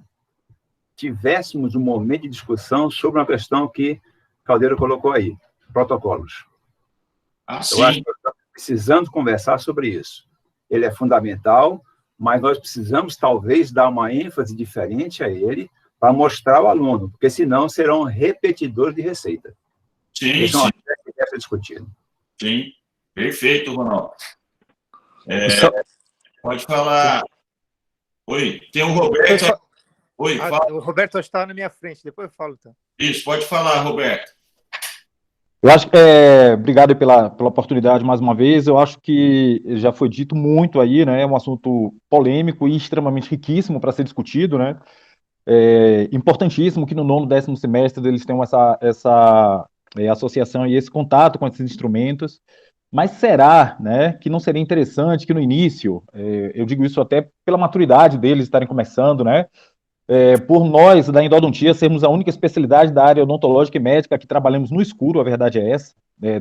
Speaker 8: tivéssemos um momento de discussão sobre uma questão que Caldeira colocou aí, protocolos. Eu acho que nós estamos precisando conversar sobre isso. Ele é fundamental, mas nós precisamos, talvez, dar uma ênfase diferente a ele para mostrar ao aluno, porque, senão, serão repetidores de receita.
Speaker 2: Sim,
Speaker 8: sim. Que deve ser discutido.
Speaker 2: Sim, perfeito, Ronaldo. Pode falar. Oi, tem o Roberto. Oi, fala.
Speaker 4: O Roberto está na minha frente, depois eu falo, então.
Speaker 2: Isso, pode falar, Roberto.
Speaker 9: Eu acho que, obrigado pela oportunidade mais uma vez, eu acho que já foi dito muito aí, né, é um assunto polêmico e extremamente riquíssimo para ser discutido, né, importantíssimo que no nono, 10º semestre eles tenham essa associação e esse contato com esses instrumentos, mas será, né, que não seria interessante que no início, eu digo isso até pela maturidade deles estarem começando, né, por nós, da endodontia, sermos a única especialidade da área odontológica e médica que trabalhamos no escuro, a verdade é essa,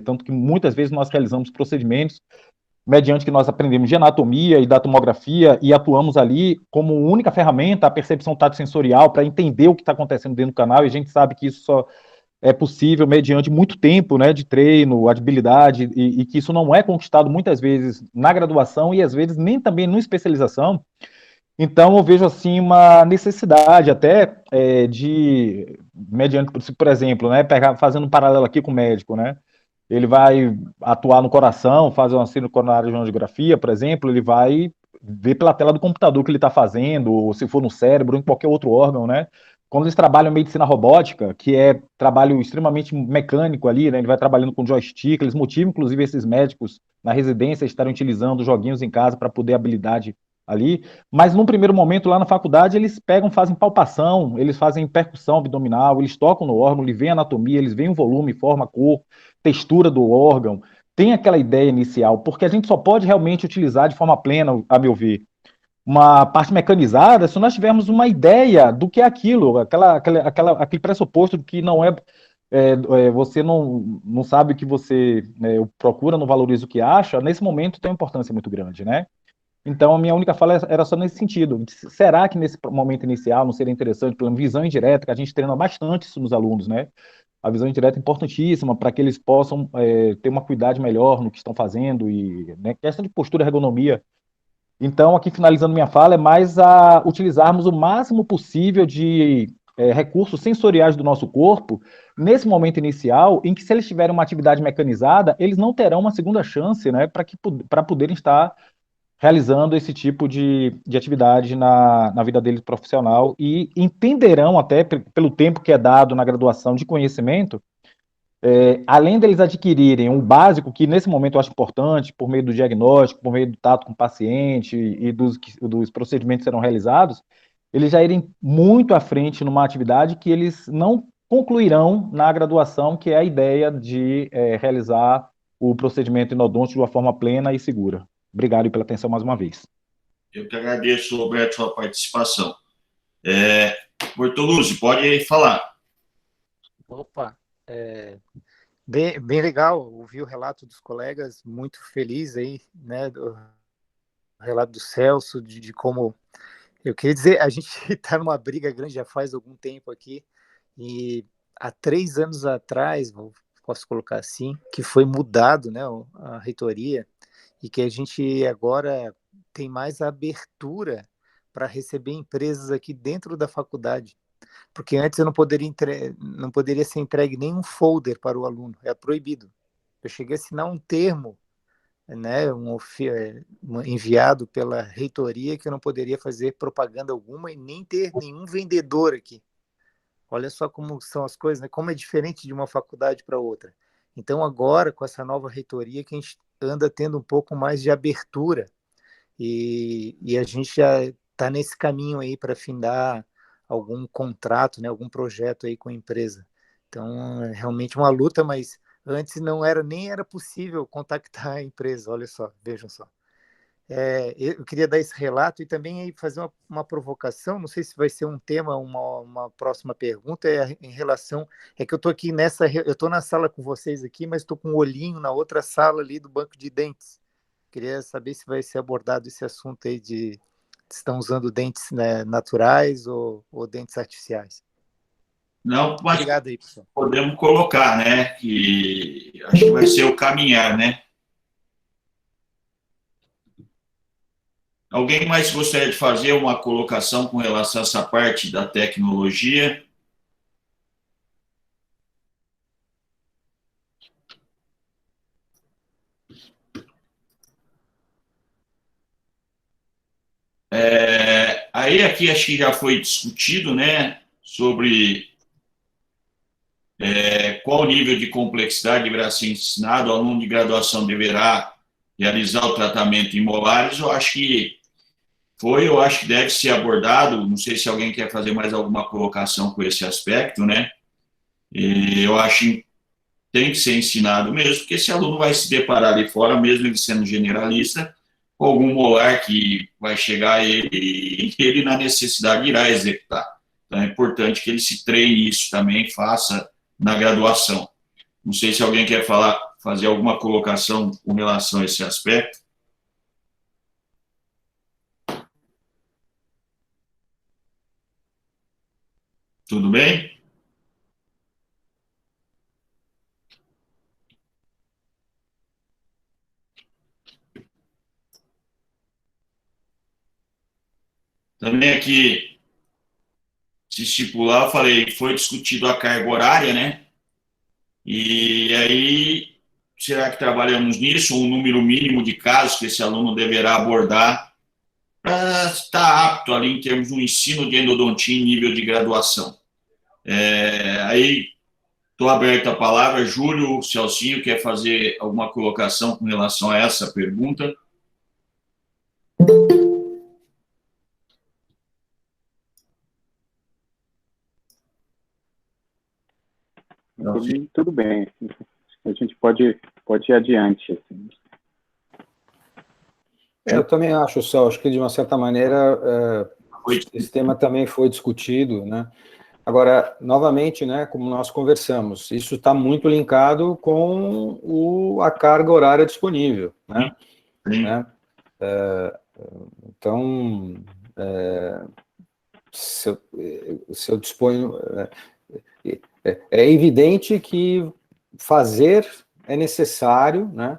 Speaker 9: tanto que muitas vezes nós realizamos procedimentos mediante que nós aprendemos de anatomia e da tomografia e atuamos ali como única ferramenta a percepção tato-sensorial para entender o que está acontecendo dentro do canal, e a gente sabe que isso só é possível mediante muito tempo, né, de treino, habilidade, e que isso não é conquistado muitas vezes na graduação e às vezes nem também na especialização. Então, eu vejo, assim, uma necessidade até mediante, por exemplo, né, fazendo um paralelo aqui com o médico, né, ele vai atuar no coração, fazer uma síndrome coronária de angiografia, por exemplo, ele vai ver pela tela do computador o que ele está fazendo, ou se for no cérebro, ou em qualquer outro órgão, né. Quando eles trabalham em medicina robótica, que é trabalho extremamente mecânico ali, né, ele vai trabalhando com joystick, eles motivam, inclusive, esses médicos na residência a estarem utilizando joguinhos em casa para poder habilidade ali, mas num primeiro momento lá na faculdade eles pegam, fazem palpação, eles fazem percussão abdominal, eles tocam no órgão, eles veem anatomia, eles veem o volume, forma, cor, textura do órgão, tem aquela ideia inicial, porque a gente só pode realmente utilizar de forma plena, a meu ver, uma parte mecanizada se nós tivermos uma ideia do que é aquilo, aquele pressuposto de que não você não sabe o que você procura, não valoriza o que acha, nesse momento tem uma importância muito grande, né? Então, a minha única fala era só nesse sentido. Será que nesse momento inicial não seria interessante, pela visão indireta, que a gente treina bastante isso nos alunos, né? A visão indireta é importantíssima para que eles possam ter uma cuidado melhor no que estão fazendo e, né, questão de postura e ergonomia. Então, aqui finalizando minha fala, é mais a utilizarmos o máximo possível de recursos sensoriais do nosso corpo nesse momento inicial, em que se eles tiverem uma atividade mecanizada, eles não terão uma segunda chance, né, para poderem estar realizando esse tipo de atividade na vida deles profissional e entenderão até pelo tempo que é dado na graduação de conhecimento, além deles adquirirem um básico, que nesse momento eu acho importante, por meio do diagnóstico, por meio do tato com o paciente e dos procedimentos que serão realizados, eles já irem muito à frente numa atividade que eles não concluirão na graduação, que é a ideia de realizar o procedimento endodôntico de uma forma plena e segura. Obrigado pela atenção mais uma vez.
Speaker 2: Eu que agradeço, Roberto, sua participação. Bortoluzzi, pode falar.
Speaker 4: Opa, bem legal ouvir o relato dos colegas, muito feliz aí, né, do relato do Celso, de como, eu queria dizer, a gente está numa briga grande já faz algum tempo aqui, e há 3 anos atrás, posso colocar assim, que foi mudado, né, a reitoria, e que a gente agora tem mais abertura para receber empresas aqui dentro da faculdade, porque antes eu não poderia ser entregue nenhum folder para o aluno, é proibido. Eu cheguei a assinar um termo, né, enviado pela reitoria, que eu não poderia fazer propaganda alguma e nem ter nenhum vendedor aqui. Olha só como são as coisas, né? Como é diferente de uma faculdade para outra. Então agora, com essa nova reitoria, que a gente anda tendo um pouco mais de abertura, e a gente já está nesse caminho aí para findar algum contrato, né, algum projeto aí com a empresa. Então, é realmente uma luta, mas antes nem era possível contactar a empresa, olha só, vejam só. Eu queria dar esse relato e também aí fazer uma provocação, não sei se vai ser um tema, uma próxima pergunta, em relação, que eu estou aqui eu estou na sala com vocês aqui, mas estou com um olhinho na outra sala ali do banco de dentes. Queria saber se vai ser abordado esse assunto aí de se estão usando dentes, né, naturais ou dentes artificiais.
Speaker 2: Não, mas
Speaker 4: obrigado aí, pessoal.
Speaker 2: Podemos colocar, né, que acho que vai ser o caminhar, né? Alguém mais gostaria de fazer uma colocação com relação a essa parte da tecnologia? Aí aqui acho que já foi discutido, né, sobre qual nível de complexidade deverá ser ensinado, o aluno de graduação deverá realizar o tratamento em molares. Eu acho que deve ser abordado, não sei se alguém quer fazer mais alguma colocação com esse aspecto, né, eu acho que tem que ser ensinado mesmo, porque esse aluno vai se deparar ali fora, mesmo ele sendo generalista, com algum molar que vai chegar a ele e ele, na necessidade, irá executar. Então, é importante que ele se treine isso também, faça na graduação. Não sei se alguém quer fazer alguma colocação com relação a esse aspecto. Tudo bem? Também aqui, se estipular, eu falei, foi discutido a carga horária, né? E aí, será que trabalhamos nisso? Um número mínimo de casos que esse aluno deverá abordar para estar apto ali em termos do ensino de endodontia em nível de graduação. Aí, estou aberto à palavra. Júlio Celcinho quer fazer alguma colocação com relação a essa pergunta?
Speaker 1: Tudo bem. A gente pode ir adiante. Assim.
Speaker 3: Eu também acho, Céu, acho que de uma certa maneira esse tema também foi discutido, né? Agora, novamente, né, como nós conversamos, isso está muito linkado com a carga horária disponível, né? Né? Então, se eu disponho... É evidente que fazer é necessário, né?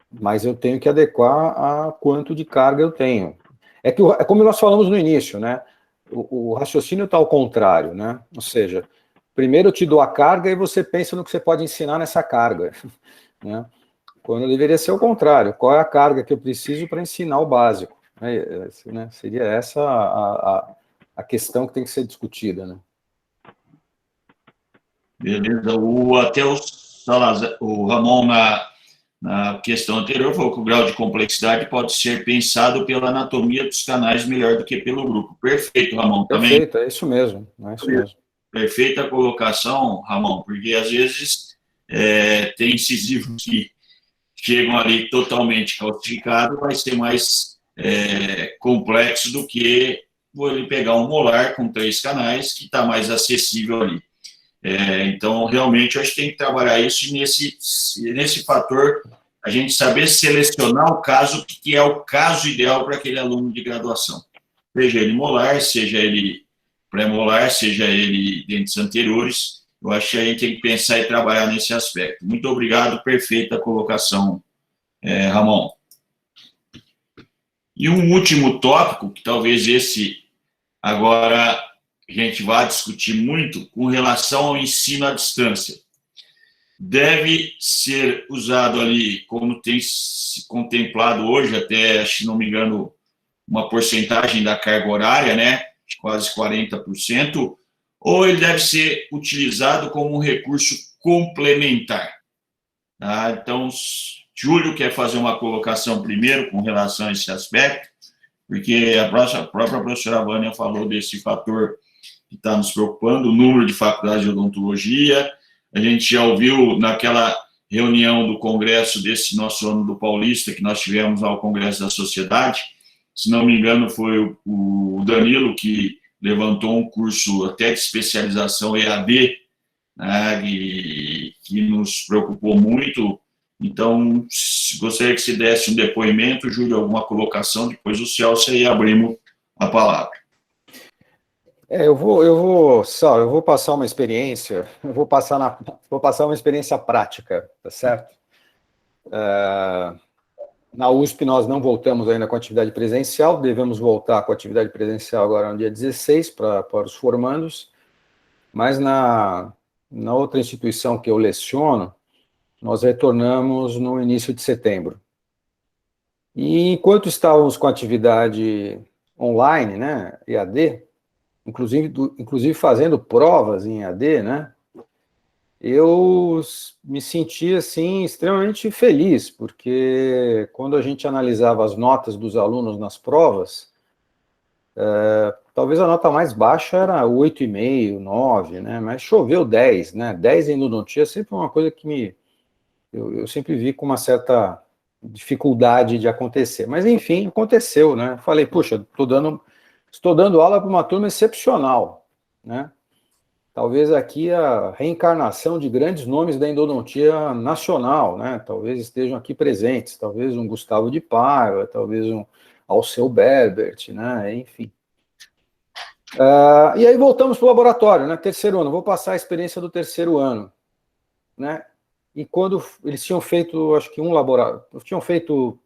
Speaker 3: Mas eu tenho que adequar a quanto de carga eu tenho. É como nós falamos no início, né? O raciocínio está ao contrário, né? Ou seja, primeiro eu te dou a carga e você pensa no que você pode ensinar nessa carga, né? Quando deveria ser o contrário. Qual é a carga que eu preciso para ensinar o básico? Né? Seria essa a questão que tem que ser discutida, né?
Speaker 2: Beleza. Até o Ramon, na questão anterior, falou que o grau de complexidade pode ser pensado pela anatomia dos canais melhor do que pelo grupo. Perfeito, Ramon.
Speaker 3: Perfeito, é isso mesmo. É isso mesmo.
Speaker 2: Perfeita colocação, Ramon, porque às vezes tem incisivos que chegam ali totalmente calcificados, vai ser mais complexo do que ele pegar um molar com 3 canais, que está mais acessível ali. Então, realmente, eu acho que tem que trabalhar isso e nesse fator, a gente saber selecionar o caso que é o caso ideal para aquele aluno de graduação. Seja ele molar, seja ele pré-molar, seja ele dentes anteriores, eu acho que a gente tem que pensar e trabalhar nesse aspecto. Muito obrigado, perfeita colocação, Ramon. E um último tópico, que talvez esse agora a gente vai discutir muito, com relação ao ensino à distância. Deve ser usado ali, como tem se contemplado hoje, até, se não me engano, uma porcentagem da carga horária, né, de quase 40%, ou ele deve ser utilizado como um recurso complementar. Tá? Então, Júlio quer fazer uma colocação primeiro com relação a esse aspecto, porque a própria professora Vânia falou desse fator que está nos preocupando, o número de faculdades de odontologia. A gente já ouviu naquela reunião do congresso desse nosso ano do Paulista, que nós tivemos ao Congresso da Sociedade, se não me engano foi o Danilo que levantou um curso até de especialização EAD, né, que nos preocupou muito. Então, gostaria que se desse um depoimento, Júlio, alguma colocação, depois o Celso, e abrimos a palavra.
Speaker 3: Eu vou passar uma experiência, vou passar uma experiência prática, tá certo? Na USP nós não voltamos ainda com a atividade presencial, devemos voltar com a atividade presencial agora no dia 16 para os formandos, mas na outra instituição que eu leciono, nós retornamos no início de setembro. E enquanto estávamos com atividade online, né, EAD, inclusive fazendo provas em EAD, né, eu me senti, assim, extremamente feliz, porque quando a gente analisava as notas dos alunos nas provas, talvez a nota mais baixa era 8,5, 9, né, mas choveu 10, né, 10 em endodontia é sempre uma coisa que eu sempre vi com uma certa dificuldade de acontecer, mas enfim, aconteceu, né, falei, puxa, estou dando aula para uma turma excepcional, né, talvez aqui a reencarnação de grandes nomes da endodontia nacional, né? Talvez estejam aqui presentes, talvez um Gustavo de Paiva, talvez um Alceu Berbert, né? Enfim. E aí voltamos para o laboratório, né? Terceiro ano, vou passar a experiência do terceiro ano, né? E quando eles tinham feito, acho que tinham feito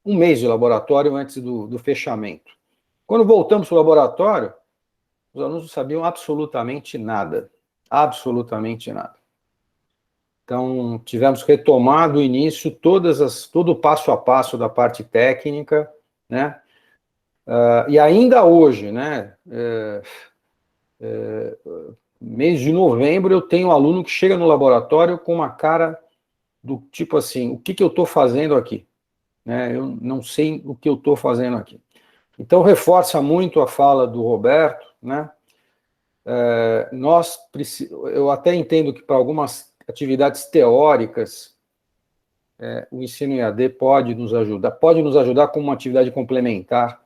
Speaker 3: um mês de laboratório antes do fechamento. Quando voltamos para o laboratório, os alunos não sabiam absolutamente nada. Absolutamente nada. Então, tivemos que retomar do início todo o passo a passo da parte técnica, né? E ainda hoje, né? Mês de novembro, eu tenho um aluno que chega no laboratório com uma cara do tipo assim, o que eu estou fazendo aqui? Né? Eu não sei o que eu estou fazendo aqui. Então, reforça muito a fala do Roberto, né? Eu até entendo que para algumas atividades teóricas, o ensino EAD pode nos ajudar como uma atividade complementar,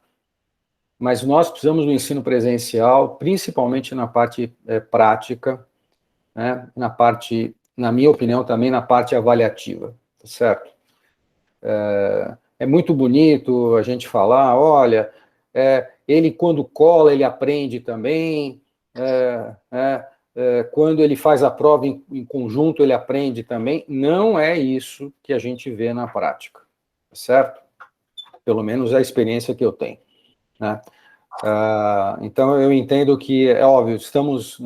Speaker 3: mas nós precisamos do ensino presencial, principalmente na parte prática, né, na minha opinião, também na parte avaliativa, certo? É muito bonito a gente falar, olha, ele quando cola, ele aprende também, quando ele faz a prova em conjunto, ele aprende também. Não é isso que a gente vê na prática, certo? Pelo menos é a experiência que eu tenho, né? Então, eu entendo que, é óbvio, estamos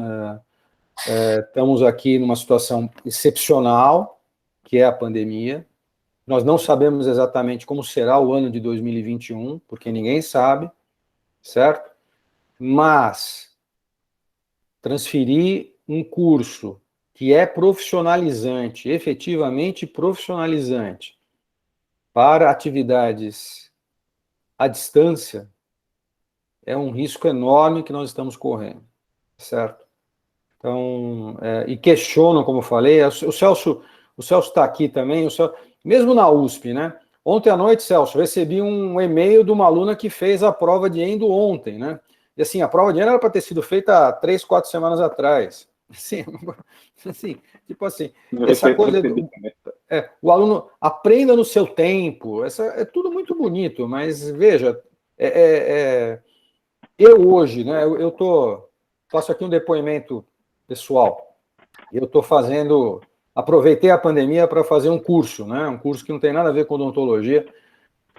Speaker 3: aqui numa situação excepcional, que é a pandemia. Nós não sabemos exatamente como será o ano de 2021, porque ninguém sabe, certo? Mas transferir um curso que é profissionalizante, efetivamente profissionalizante, para atividades à distância, é um risco enorme que nós estamos correndo, certo? Então, e questionam, como eu falei, o Celso está aqui também, mesmo na USP, né? Ontem à noite, Celso, recebi um e-mail de uma aluna que fez a prova de endo ontem, né? E assim, a prova de endo era para ter sido feita há 3, 4 semanas atrás. Assim, tipo assim, essa coisa o aluno aprenda no seu tempo, é tudo muito bonito, mas veja, eu hoje, né, faço aqui um depoimento pessoal, eu estou aproveitei a pandemia para fazer um curso, né, um curso que não tem nada a ver com odontologia,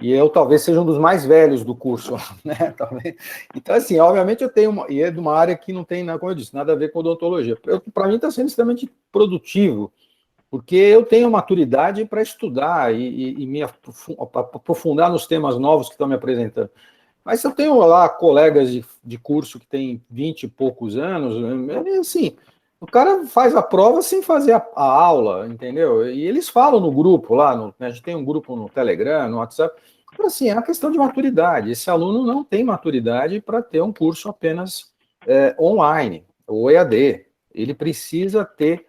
Speaker 3: e eu talvez seja um dos mais velhos do curso, né, talvez. Então, assim, obviamente eu tenho, e é de uma área que não tem, como eu disse, nada a ver com odontologia. Para mim está sendo extremamente produtivo, porque eu tenho maturidade para estudar e me aprofundar nos temas novos que estão me apresentando. Mas eu tenho lá colegas de curso que têm 20 e poucos anos, assim, o cara faz a prova sem fazer a aula, entendeu? E eles falam no grupo lá, a gente tem um grupo no Telegram, no WhatsApp, assim, é uma questão de maturidade. Esse aluno não tem maturidade para ter um curso apenas online, ou EAD. Ele precisa ter,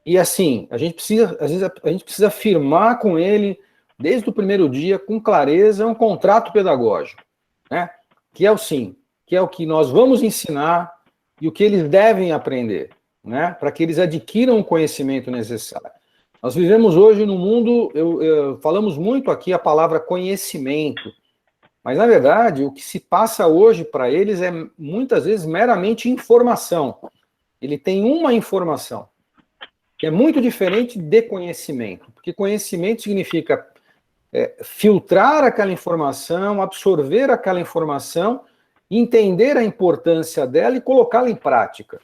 Speaker 3: e assim, às vezes a gente precisa firmar com ele, desde o primeiro dia, com clareza, um contrato pedagógico, né? Que é o que nós vamos ensinar e o que eles devem aprender, né? Para que eles adquiram o conhecimento necessário. Nós vivemos hoje num mundo, falamos muito aqui a palavra conhecimento, mas na verdade o que se passa hoje para eles é muitas vezes meramente informação. Ele tem uma informação, que é muito diferente de conhecimento, porque conhecimento significa filtrar aquela informação, absorver aquela informação, entender a importância dela e colocá-la em prática.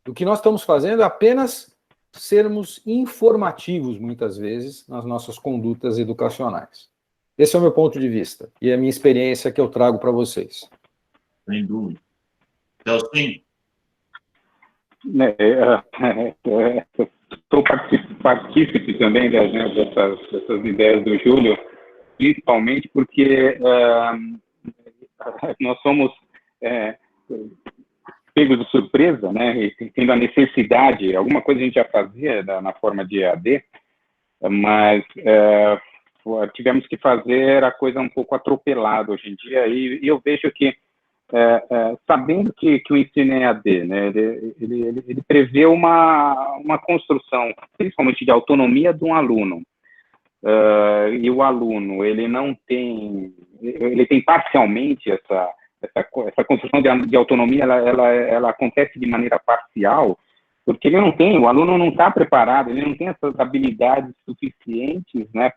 Speaker 3: O que nós estamos fazendo é apenas sermos informativos, muitas vezes, nas nossas condutas educacionais. Esse é o meu ponto de vista e a minha experiência que eu trago para vocês.
Speaker 2: Sem dúvida. Celcinho?
Speaker 1: Sou partícipe também dessas ideias do Júlio, principalmente porque nós somos pegos de surpresa, né, e tendo a necessidade, alguma coisa a gente já fazia na forma de EAD, mas tivemos que fazer a coisa um pouco atropelada hoje em dia, e eu vejo que, sabendo que o ensino é EAD, né, ele prevê uma construção, principalmente de autonomia de um aluno, e o aluno, ele tem parcialmente essa construção de autonomia, ela acontece de maneira parcial, porque o aluno não está preparado, ele não tem essas habilidades suficientes, né,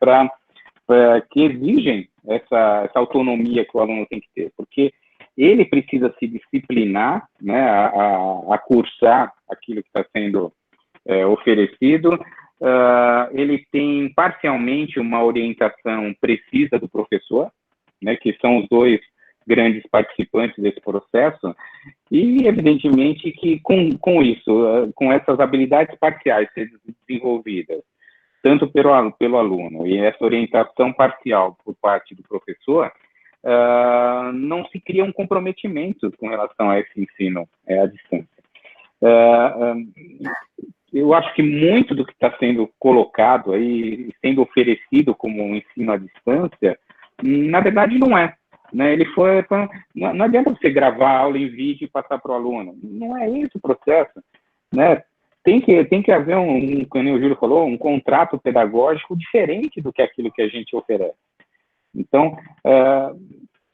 Speaker 1: que exigem essa autonomia que o aluno tem que ter, porque ele precisa se disciplinar, né, a cursar aquilo que está sendo oferecido. Ele tem parcialmente uma orientação precisa do professor, né, que são os dois grandes participantes desse processo, e evidentemente que com isso, com essas habilidades parciais sendo desenvolvidas, tanto pelo aluno e essa orientação parcial por parte do professor, não se cria um comprometimento com relação a esse ensino à distância. Eu acho que muito do que está sendo colocado aí, sendo oferecido como um ensino à distância, na verdade não é. Né? Não adianta você gravar a aula em vídeo e passar para o aluno. Não é esse o processo. Né? Tem que haver, como o Júlio falou, um contrato pedagógico diferente do que aquilo que a gente oferece. Então,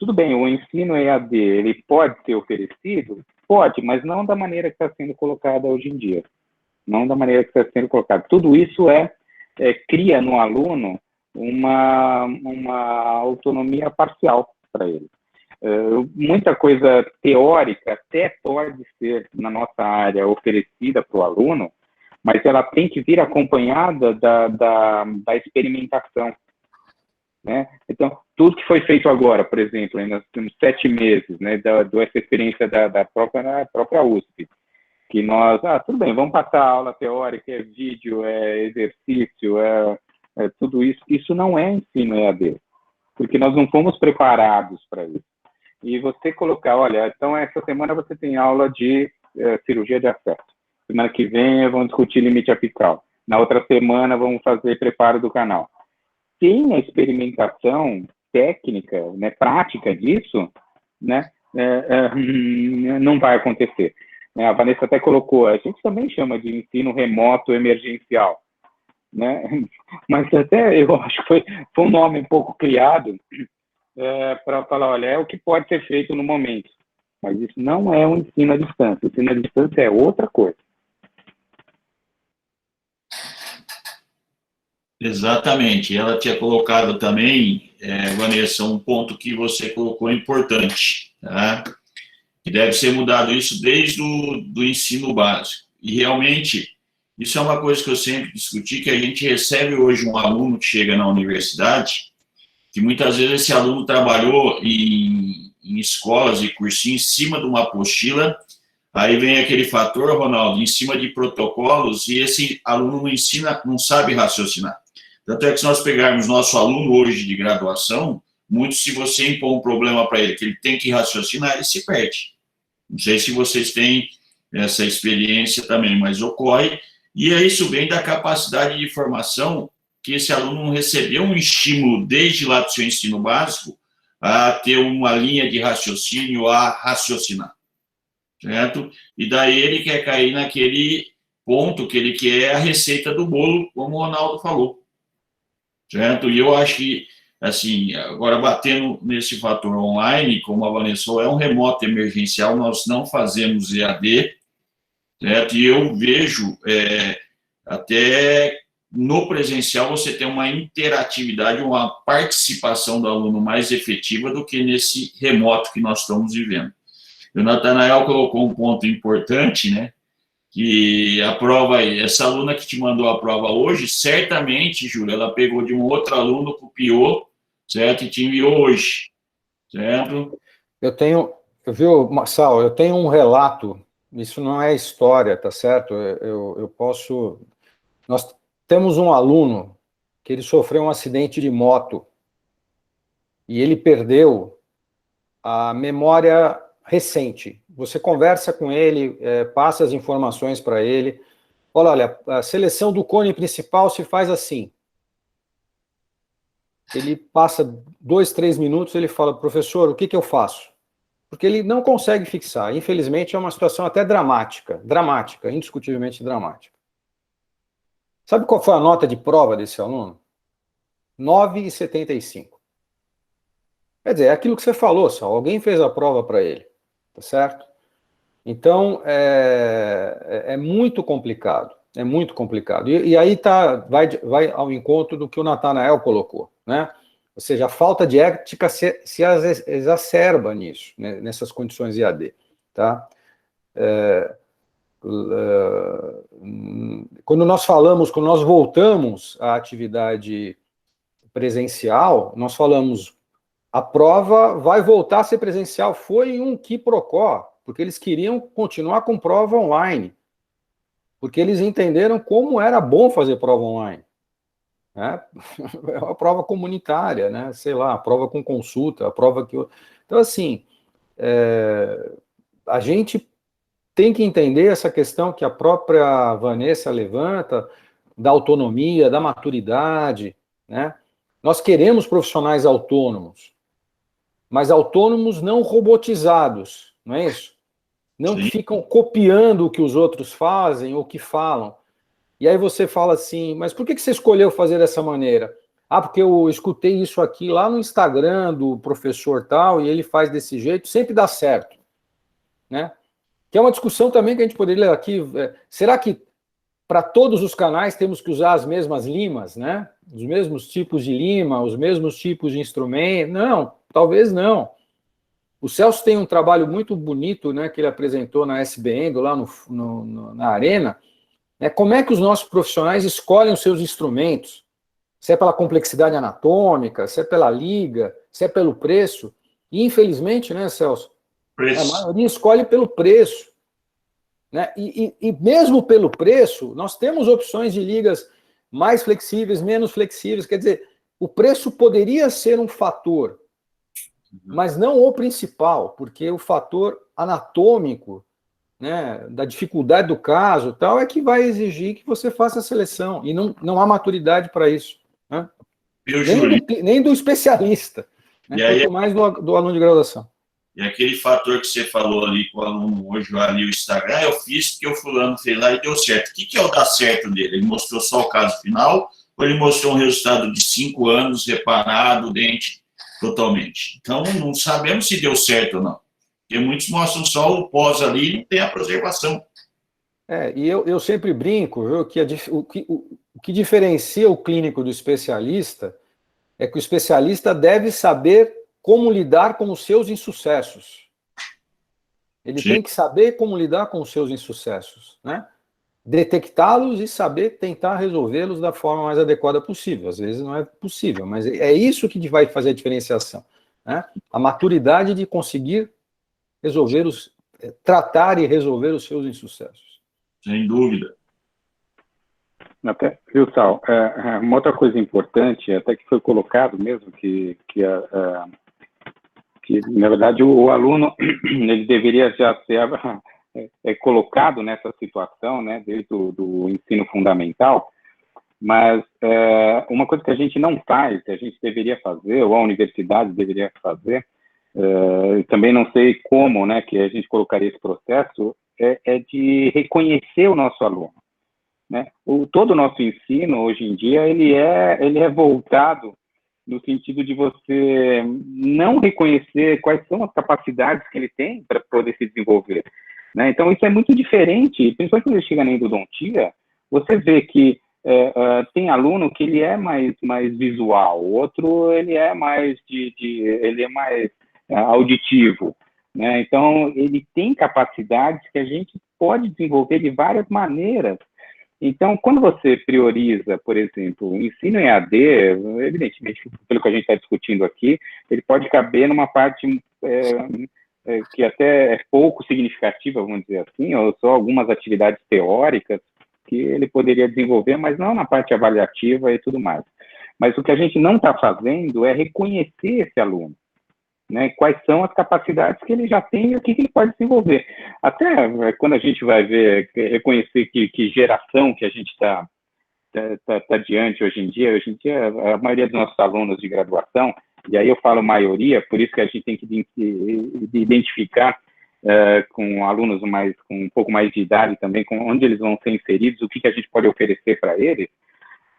Speaker 1: tudo bem, o ensino EAD, ele pode ser oferecido? Pode, mas não da maneira que está sendo colocada hoje em dia. Não da maneira que está sendo colocada. Tudo isso cria no aluno uma autonomia parcial para ele. Muita coisa teórica até pode ser, na nossa área, oferecida para o aluno, mas ela tem que vir acompanhada da experimentação. Né? Então, tudo que foi feito agora, por exemplo, nós temos 7 meses, né, dessa experiência da própria USP, que nós, tudo bem, vamos passar a aula teórica, vídeo, exercício, tudo isso. Isso não é ensino EAD, porque nós não fomos preparados para isso. E você colocar, olha, então essa semana você tem aula de cirurgia de acesso. Semana que vem vamos discutir limite apical. Na outra semana vamos fazer preparo do canal. Sem a experimentação técnica, né, prática disso, né, não vai acontecer. A Vanessa até colocou, a gente também chama de ensino remoto emergencial, né? Mas até eu acho que foi um nome um pouco criado para falar, olha, é o que pode ser feito no momento. Mas isso não é um ensino à distância. O ensino à distância é outra coisa.
Speaker 2: Exatamente. Ela tinha colocado também, Vanessa, um ponto que você colocou importante, tá? Que deve ser mudado isso desde do ensino básico. E realmente, isso é uma coisa que eu sempre discuti, que a gente recebe hoje um aluno que chega na universidade, que muitas vezes esse aluno trabalhou em escolas e cursinhos em cima de uma apostila, aí vem aquele fator, Ronaldo, em cima de protocolos, e esse aluno não sabe raciocinar. Tanto é que se nós pegarmos nosso aluno hoje de graduação, muito se você impor um problema para ele, que ele tem que raciocinar, ele se perde. Não sei se vocês têm essa experiência também, mas ocorre, e isso vem da capacidade de formação que esse aluno não recebeu um estímulo desde lá do seu ensino básico a ter uma linha de raciocínio, a raciocinar, certo? E daí ele quer cair naquele ponto que ele quer a receita do bolo, como o Ronaldo falou, certo? E eu acho que, assim, agora batendo nesse fator online, como a Vanessa falou, é um remoto emergencial, nós não fazemos EAD, certo? E eu vejo até no presencial você tem uma interatividade, uma participação do aluno mais efetiva do que nesse remoto que nós estamos vivendo. O Natanael colocou um ponto importante, né? Que a prova, essa aluna que te mandou a prova hoje, certamente, Júlia, ela pegou de um outro aluno, copiou, certo? E te enviou hoje, certo?
Speaker 3: Viu, Marçal, eu tenho um relato, isso não é história, tá certo? Eu posso... Nós temos um aluno que ele sofreu um acidente de moto e ele perdeu a memória recente. Você conversa com ele, passa as informações para ele. Olha, a seleção do cone principal se faz assim. Ele passa 2, 3 minutos, ele fala, professor, o que eu faço? Porque ele não consegue fixar. Infelizmente, é uma situação até dramática, indiscutivelmente dramática. Sabe qual foi a nota de prova desse aluno? 9,75. Quer dizer, é aquilo que você falou, Sal, alguém fez a prova para ele, tá certo? Então, é muito complicado, é muito complicado. E aí vai ao encontro do que o Natanael colocou, né? Ou seja, a falta de ética se exacerba nisso, né, nessas condições IAD, tá? Quando nós voltamos à atividade presencial, nós falamos, a prova vai voltar a ser presencial, foi um quiprocó, porque eles queriam continuar com prova online, porque eles entenderam como era bom fazer prova online, né? É uma prova comunitária, né? Sei lá, a prova com consulta, a prova que... Então, assim, a gente tem que entender essa questão que a própria Vanessa levanta, da autonomia, da maturidade, né? Nós queremos profissionais autônomos, mas autônomos não robotizados, não é isso? Não que ficam copiando o que os outros fazem ou que falam. E aí você fala assim, mas por que você escolheu fazer dessa maneira? Ah, porque eu escutei isso aqui lá no Instagram do professor tal, e ele faz desse jeito, sempre dá certo, né? Que é uma discussão também que a gente poderia ler aqui. Será que para todos os canais temos que usar as mesmas limas, né? Os mesmos tipos de lima, os mesmos tipos de instrumento? Não, talvez não. O Celso tem um trabalho muito bonito, né, que ele apresentou na SBN, lá na Arena, né, como é que os nossos profissionais escolhem os seus instrumentos, se é pela complexidade anatômica, se é pela liga, se é pelo preço, e infelizmente, né, Celso, a maioria escolhe pelo preço, né, e mesmo pelo preço, nós temos opções de ligas mais flexíveis, menos flexíveis, quer dizer, o preço poderia ser um fator, mas não o principal, porque o fator anatômico, né, da dificuldade do caso, tal, é que vai exigir que você faça a seleção, e não há maturidade para isso, né? Nem do especialista, né, quanto mais do aluno de graduação.
Speaker 2: E aquele fator que você falou ali com o aluno hoje, ali o Instagram, eu fiz porque o fulano fez lá e deu certo. O que é o dar certo dele? Ele mostrou só o caso final, ou ele mostrou um resultado de 5 anos, reparado, dente totalmente? Então, não sabemos se deu certo ou não. Porque muitos mostram só o pós ali e não tem a preservação.
Speaker 3: E eu sempre brinco, viu, que o que diferencia o clínico do especialista é que o especialista deve saber como lidar com os seus insucessos. Ele tem que saber como lidar com os seus insucessos, né? Detectá-los e saber tentar resolvê-los da forma mais adequada possível. Às vezes não é possível, mas é isso que vai fazer a diferenciação, né? A maturidade de conseguir tratar e resolver os seus insucessos.
Speaker 2: Sem dúvida.
Speaker 1: Até, viu, Sal, uma outra coisa importante, até que foi colocado mesmo, que na verdade o aluno ele deveria já ser colocado nessa situação, né, desde do ensino fundamental, mas uma coisa que a gente não faz, que a gente deveria fazer, ou a universidade deveria fazer, também não sei como, né, que a gente colocaria esse processo, é de reconhecer o nosso aluno, né? Todo o nosso ensino, hoje em dia, ele é voltado no sentido de você não reconhecer quais são as capacidades que ele tem para poder se desenvolver, né? Então, isso é muito diferente, principalmente quando ele chega na endodontia, você vê que tem aluno que ele é mais visual, o outro ele é mais auditivo, né? Então, ele tem capacidades que a gente pode desenvolver de várias maneiras, Então, quando você prioriza, por exemplo, o ensino EAD, evidentemente, pelo que a gente está discutindo aqui, ele pode caber numa parte que até é pouco significativa, vamos dizer assim, ou só algumas atividades teóricas que ele poderia desenvolver, mas não na parte avaliativa e tudo mais. Mas o que a gente não está fazendo é reconhecer esse aluno, né? Quais são as capacidades que ele já tem e o que ele pode desenvolver. Até quando a gente vai ver, reconhecer que geração que a gente está diante hoje em dia, a maioria dos nossos alunos de graduação, e aí eu falo maioria, por isso que a gente tem que identificar com alunos com um pouco mais de idade também, com onde eles vão ser inseridos, o que a gente pode oferecer para eles.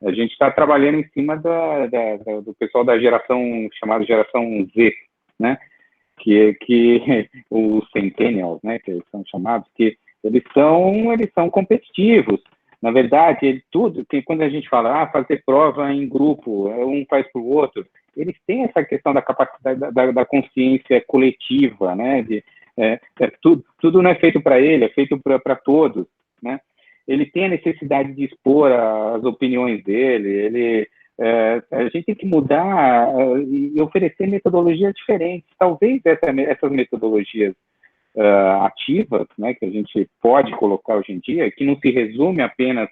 Speaker 1: A gente está trabalhando em cima do pessoal da geração, chamada geração Z, né? Que os centennials, né? Que eles são chamados, que eles são competitivos. Na verdade, que quando a gente fala, fazer prova em grupo, um faz para o outro, eles têm essa questão da capacidade da consciência coletiva, né? Tudo não é feito para ele, é feito para todos, né? Ele tem a necessidade de expor as opiniões dele, a gente tem que mudar e oferecer metodologias diferentes. Talvez essas metodologias ativas, né, que a gente pode colocar hoje em dia, que não se resume apenas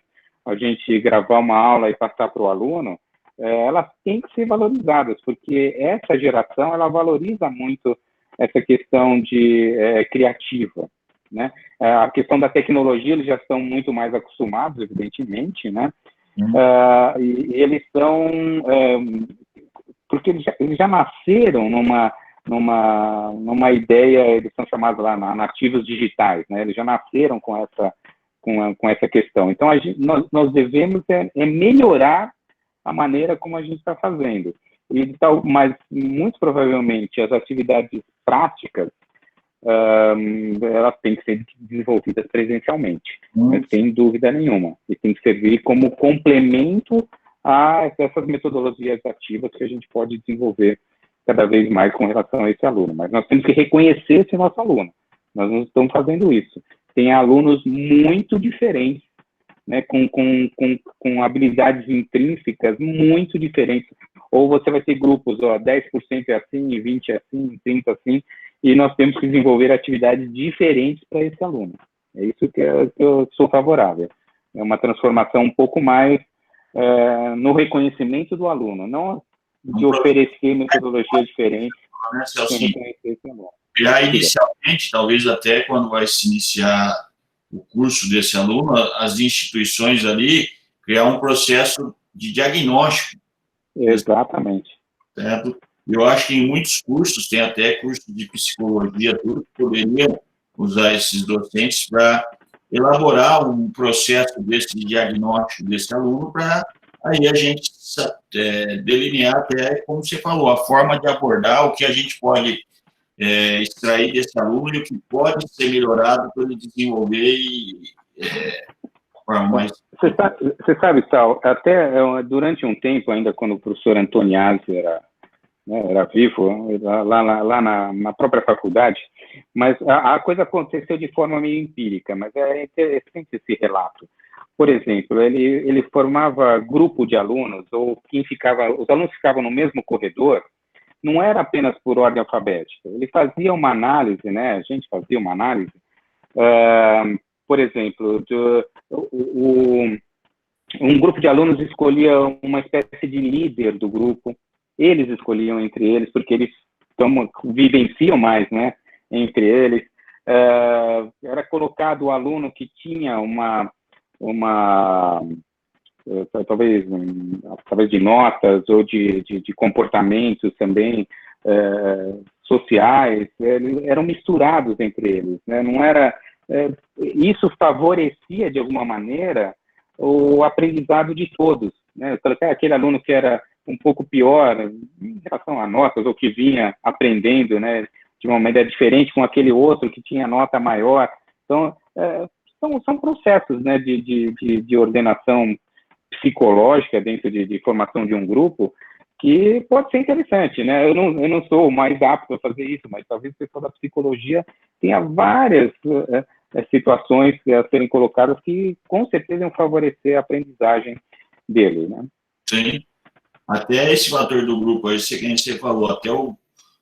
Speaker 1: a gente gravar uma aula e passar para o aluno, elas têm que ser valorizadas, porque essa geração, ela valoriza muito essa questão de criativa, né? A questão da tecnologia, eles já estão muito mais acostumados, evidentemente, né? E eles são... porque eles já nasceram numa ideia, eles são chamados lá nativos digitais, né? Eles já nasceram com essa questão. Então, nós devemos melhorar a maneira como a gente está fazendo. Mas, muito provavelmente, as atividades práticas, elas têm que ser desenvolvidas presencialmente, sem dúvida nenhuma, e tem que servir como complemento a essas metodologias ativas que a gente pode desenvolver cada vez mais com relação a esse aluno. Mas nós temos que reconhecer esse nosso aluno. Nós não estamos fazendo isso. Tem alunos muito diferentes, né, com habilidades intrínsecas muito diferentes. Ou você vai ter grupos, 10% é assim, 20% é assim, 30% assim, e nós temos que desenvolver atividades diferentes para esse aluno. É isso que eu sou favorável. É uma transformação um pouco mais no reconhecimento do aluno, não de oferecer metodologias diferentes sem reconhecer esse aluno.
Speaker 2: Já inicialmente, talvez até quando vai se iniciar o curso desse aluno, as instituições ali criar um processo de diagnóstico.
Speaker 1: Exatamente.
Speaker 2: Certo? Eu acho que em muitos cursos, tem até curso de psicologia, tudo, que poderiam usar esses docentes para elaborar um processo desse diagnóstico desse aluno, para aí a gente delinear até, como você falou, a forma de abordar, o que a gente pode extrair desse aluno e o que pode ser melhorado para ele desenvolver forma mais...
Speaker 1: Você sabe, Sal, até durante um tempo, ainda quando o professor Antoniazzi era vivo, lá na própria faculdade, mas a coisa aconteceu de forma meio empírica, mas é interessante esse relato. Por exemplo, ele formava grupo de alunos, ou os alunos ficavam no mesmo corredor, não era apenas por ordem alfabética, ele fazia uma análise, né? A gente fazia uma análise, por exemplo, um grupo de alunos escolhia uma espécie de líder do grupo, eles escolhiam entre eles, porque eles vivenciam mais, né, entre eles. Era colocado o aluno que tinha talvez através de notas ou de comportamentos também sociais, eram misturados entre eles, né? Não era... isso favorecia, de alguma maneira, o aprendizado de todos, né? Aquele aluno que era um pouco pior em relação a notas, ou que vinha aprendendo, né, de uma maneira diferente com aquele outro que tinha nota maior. Então, são processos, né, de ordenação psicológica dentro de formação de um grupo, que pode ser interessante, né? Eu não sou o mais apto a fazer isso, mas talvez o pessoal da psicologia tenha várias situações a serem colocadas que, com certeza, vão favorecer a aprendizagem dele, né?
Speaker 2: Sim. Até esse fator do grupo aí, que você falou, até o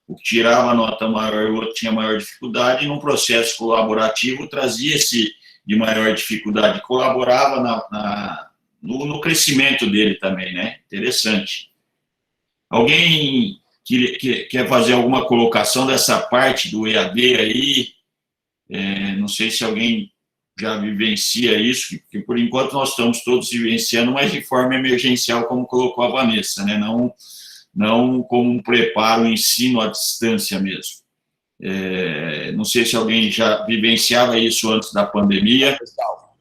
Speaker 2: que tirava a nota maior e o outro tinha maior dificuldade, num processo colaborativo, trazia esse de maior dificuldade, colaborava no crescimento dele também, né? Interessante. Alguém que quer fazer alguma colocação dessa parte do EAD aí? Não sei se alguém já vivencia isso, porque por enquanto nós estamos todos vivenciando, mas de forma emergencial, como colocou a Vanessa, né? Não como um preparo, um ensino à distância mesmo. Não sei se alguém já vivenciava isso antes da pandemia.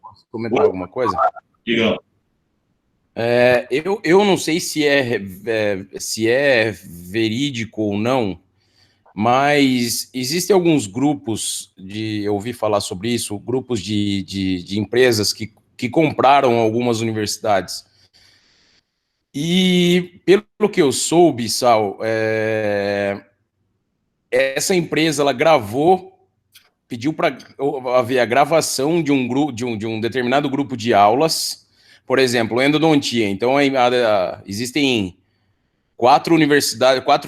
Speaker 5: Posso comentar alguma coisa?
Speaker 2: Digamos.
Speaker 5: Eu não sei se é verídico ou não, mas existem alguns grupos eu ouvi falar sobre isso, grupos de empresas que compraram algumas universidades. E pelo que eu soube, Sal, essa empresa ela pediu para haver a gravação de um grupo, de um determinado grupo de aulas, por exemplo, endodontia. Então, existem 4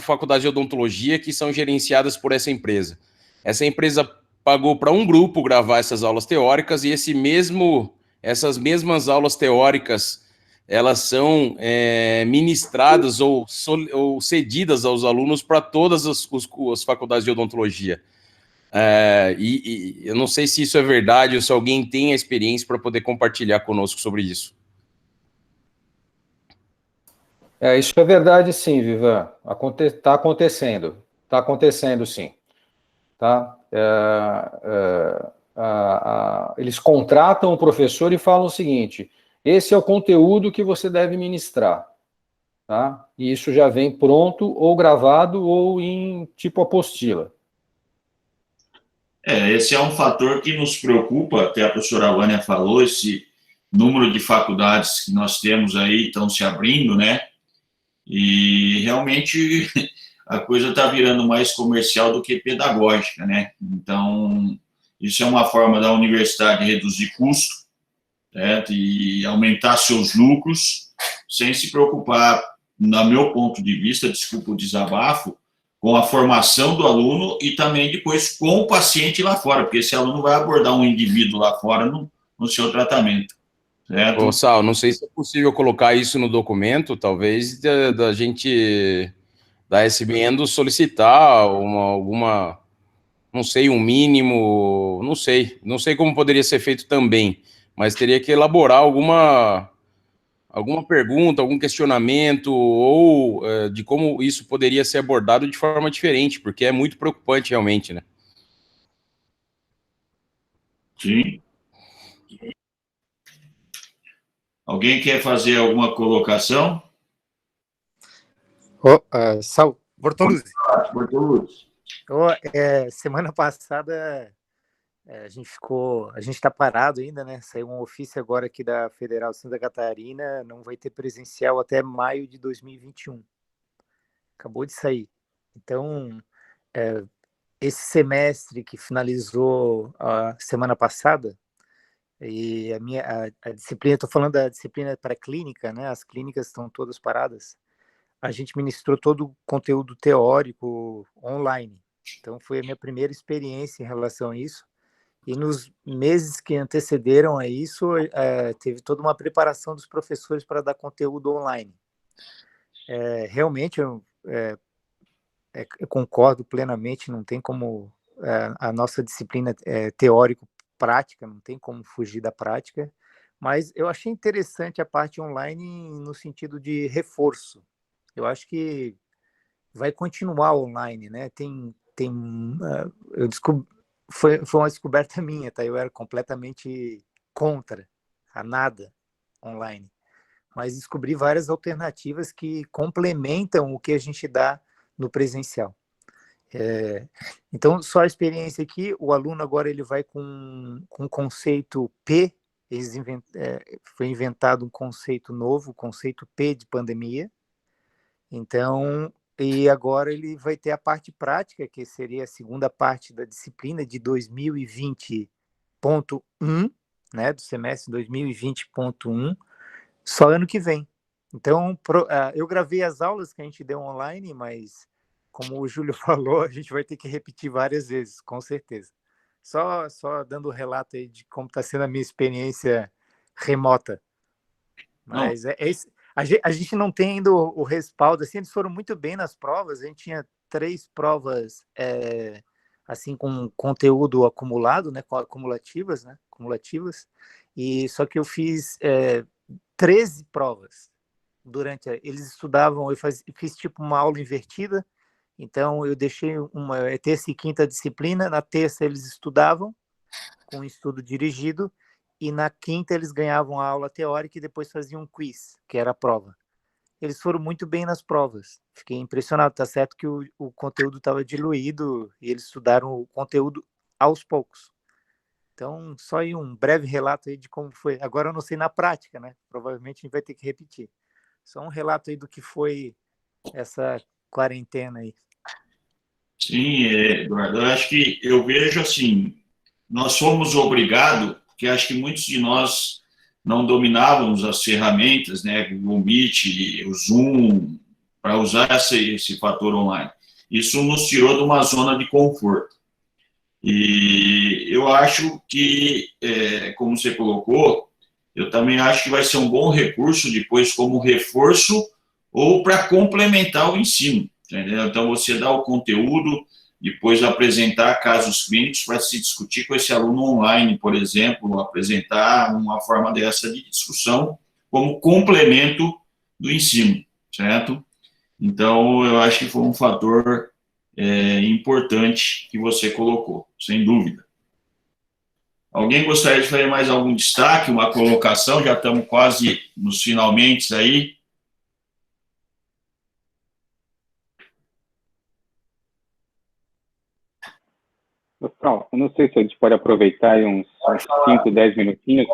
Speaker 5: faculdades de odontologia que são gerenciadas por essa empresa. Essa empresa pagou para um grupo gravar essas aulas teóricas e essas mesmas aulas teóricas elas são ministradas ou cedidas aos alunos para todas as faculdades de odontologia. E eu não sei se isso é verdade ou se alguém tem a experiência para poder compartilhar conosco sobre isso.
Speaker 3: Isso é verdade, sim, Vivan. Está acontecendo. Está acontecendo, sim. Tá? Eles contratam o professor e falam o seguinte: esse é o conteúdo que você deve ministrar. Tá? E isso já vem pronto, ou gravado, ou em tipo apostila.
Speaker 2: Esse é um fator que nos preocupa, até a professora Vânia falou, esse número de faculdades que nós temos aí estão se abrindo, né? E realmente a coisa está virando mais comercial do que pedagógica, né? Então, isso é uma forma da universidade reduzir custo, certo? E aumentar seus lucros, sem se preocupar, no meu ponto de vista, desculpa o desabafo, com a formação do aluno e também depois com o paciente lá fora, porque esse aluno vai abordar um indivíduo lá fora no seu tratamento. Certo?
Speaker 5: Ô, Sal, não sei se é possível colocar isso no documento, talvez da gente, da SBN, solicitar alguma, não sei, um mínimo, não sei como poderia ser feito também, mas teria que elaborar alguma pergunta, algum questionamento, ou de como isso poderia ser abordado de forma diferente, porque é muito preocupante realmente, né?
Speaker 2: Sim. Alguém quer fazer alguma colocação?
Speaker 4: Sal, Bortoluzzi.
Speaker 2: Bortoluzzi.
Speaker 4: Semana passada a gente está parado ainda, né? Saiu um ofício agora aqui da Federal de Santa Catarina, não vai ter presencial até maio de 2021. Acabou de sair. Então, esse semestre que finalizou a semana passada, e a disciplina, estou falando da disciplina pré-clínica, né? As clínicas estão todas paradas. A gente ministrou todo o conteúdo teórico online. Então, foi a minha primeira experiência em relação a isso. E nos meses que antecederam a isso, teve toda uma preparação dos professores para dar conteúdo online. Realmente, eu concordo plenamente, não tem como... a nossa disciplina teórico-prática, não tem como fugir da prática, mas eu achei interessante a parte online no sentido de reforço. Eu acho que vai continuar online, né? Eu descobri, foi uma descoberta minha, tá? Eu era completamente contra a nada online, mas descobri várias alternativas que complementam o que a gente dá no presencial. Então, só a experiência aqui, o aluno agora ele vai com o conceito P, foi inventado um conceito novo, o conceito P de pandemia. Então, e agora ele vai ter a parte prática, que seria a segunda parte da disciplina de 2020 2020.1, né, do semestre 2020.1, só ano que vem. Então, eu gravei as aulas que a gente deu online, mas, como o Júlio falou, a gente vai ter que repetir várias vezes, com certeza. Só dando o relato aí de como está sendo a minha experiência remota. Mas a gente não tem ainda o respaldo. Assim, eles foram muito bem nas provas. A gente tinha 3 provas assim, com conteúdo acumulado, né, acumulativas, e só que eu fiz 13 provas. Eles estudavam, fiz tipo uma aula invertida, então eu deixei terça e quinta disciplina, na terça eles estudavam, com estudo dirigido, e na quinta eles ganhavam a aula teórica e depois faziam um quiz, que era a prova. Eles foram muito bem nas provas. Fiquei impressionado. Tá certo que o conteúdo estava diluído e eles estudaram o conteúdo aos poucos. Então, só aí um breve relato aí de como foi. Agora eu não sei na prática, né? Provavelmente a gente vai ter que repetir. Só um relato aí do que foi essa quarentena aí.
Speaker 2: Sim, Eduardo, eu acho que eu vejo assim, nós fomos obrigados, porque acho que muitos de nós não dominávamos as ferramentas, né, o Meet, o Zoom, para usar esse fator online. Isso nos tirou de uma zona de conforto. E eu acho que, como você colocou, eu também acho que vai ser um bom recurso depois como reforço ou para complementar o ensino, entendeu? Então, você dá o conteúdo, depois apresentar casos clínicos para se discutir com esse aluno online, por exemplo, apresentar uma forma dessa de discussão como complemento do ensino, certo? Então, eu acho que foi um fator importante que você colocou, sem dúvida. Alguém gostaria de fazer mais algum destaque, uma colocação? Já estamos quase nos finalmente aí.
Speaker 1: Pessoal, eu não sei se a gente pode aproveitar aí uns 5, 10 minutinhos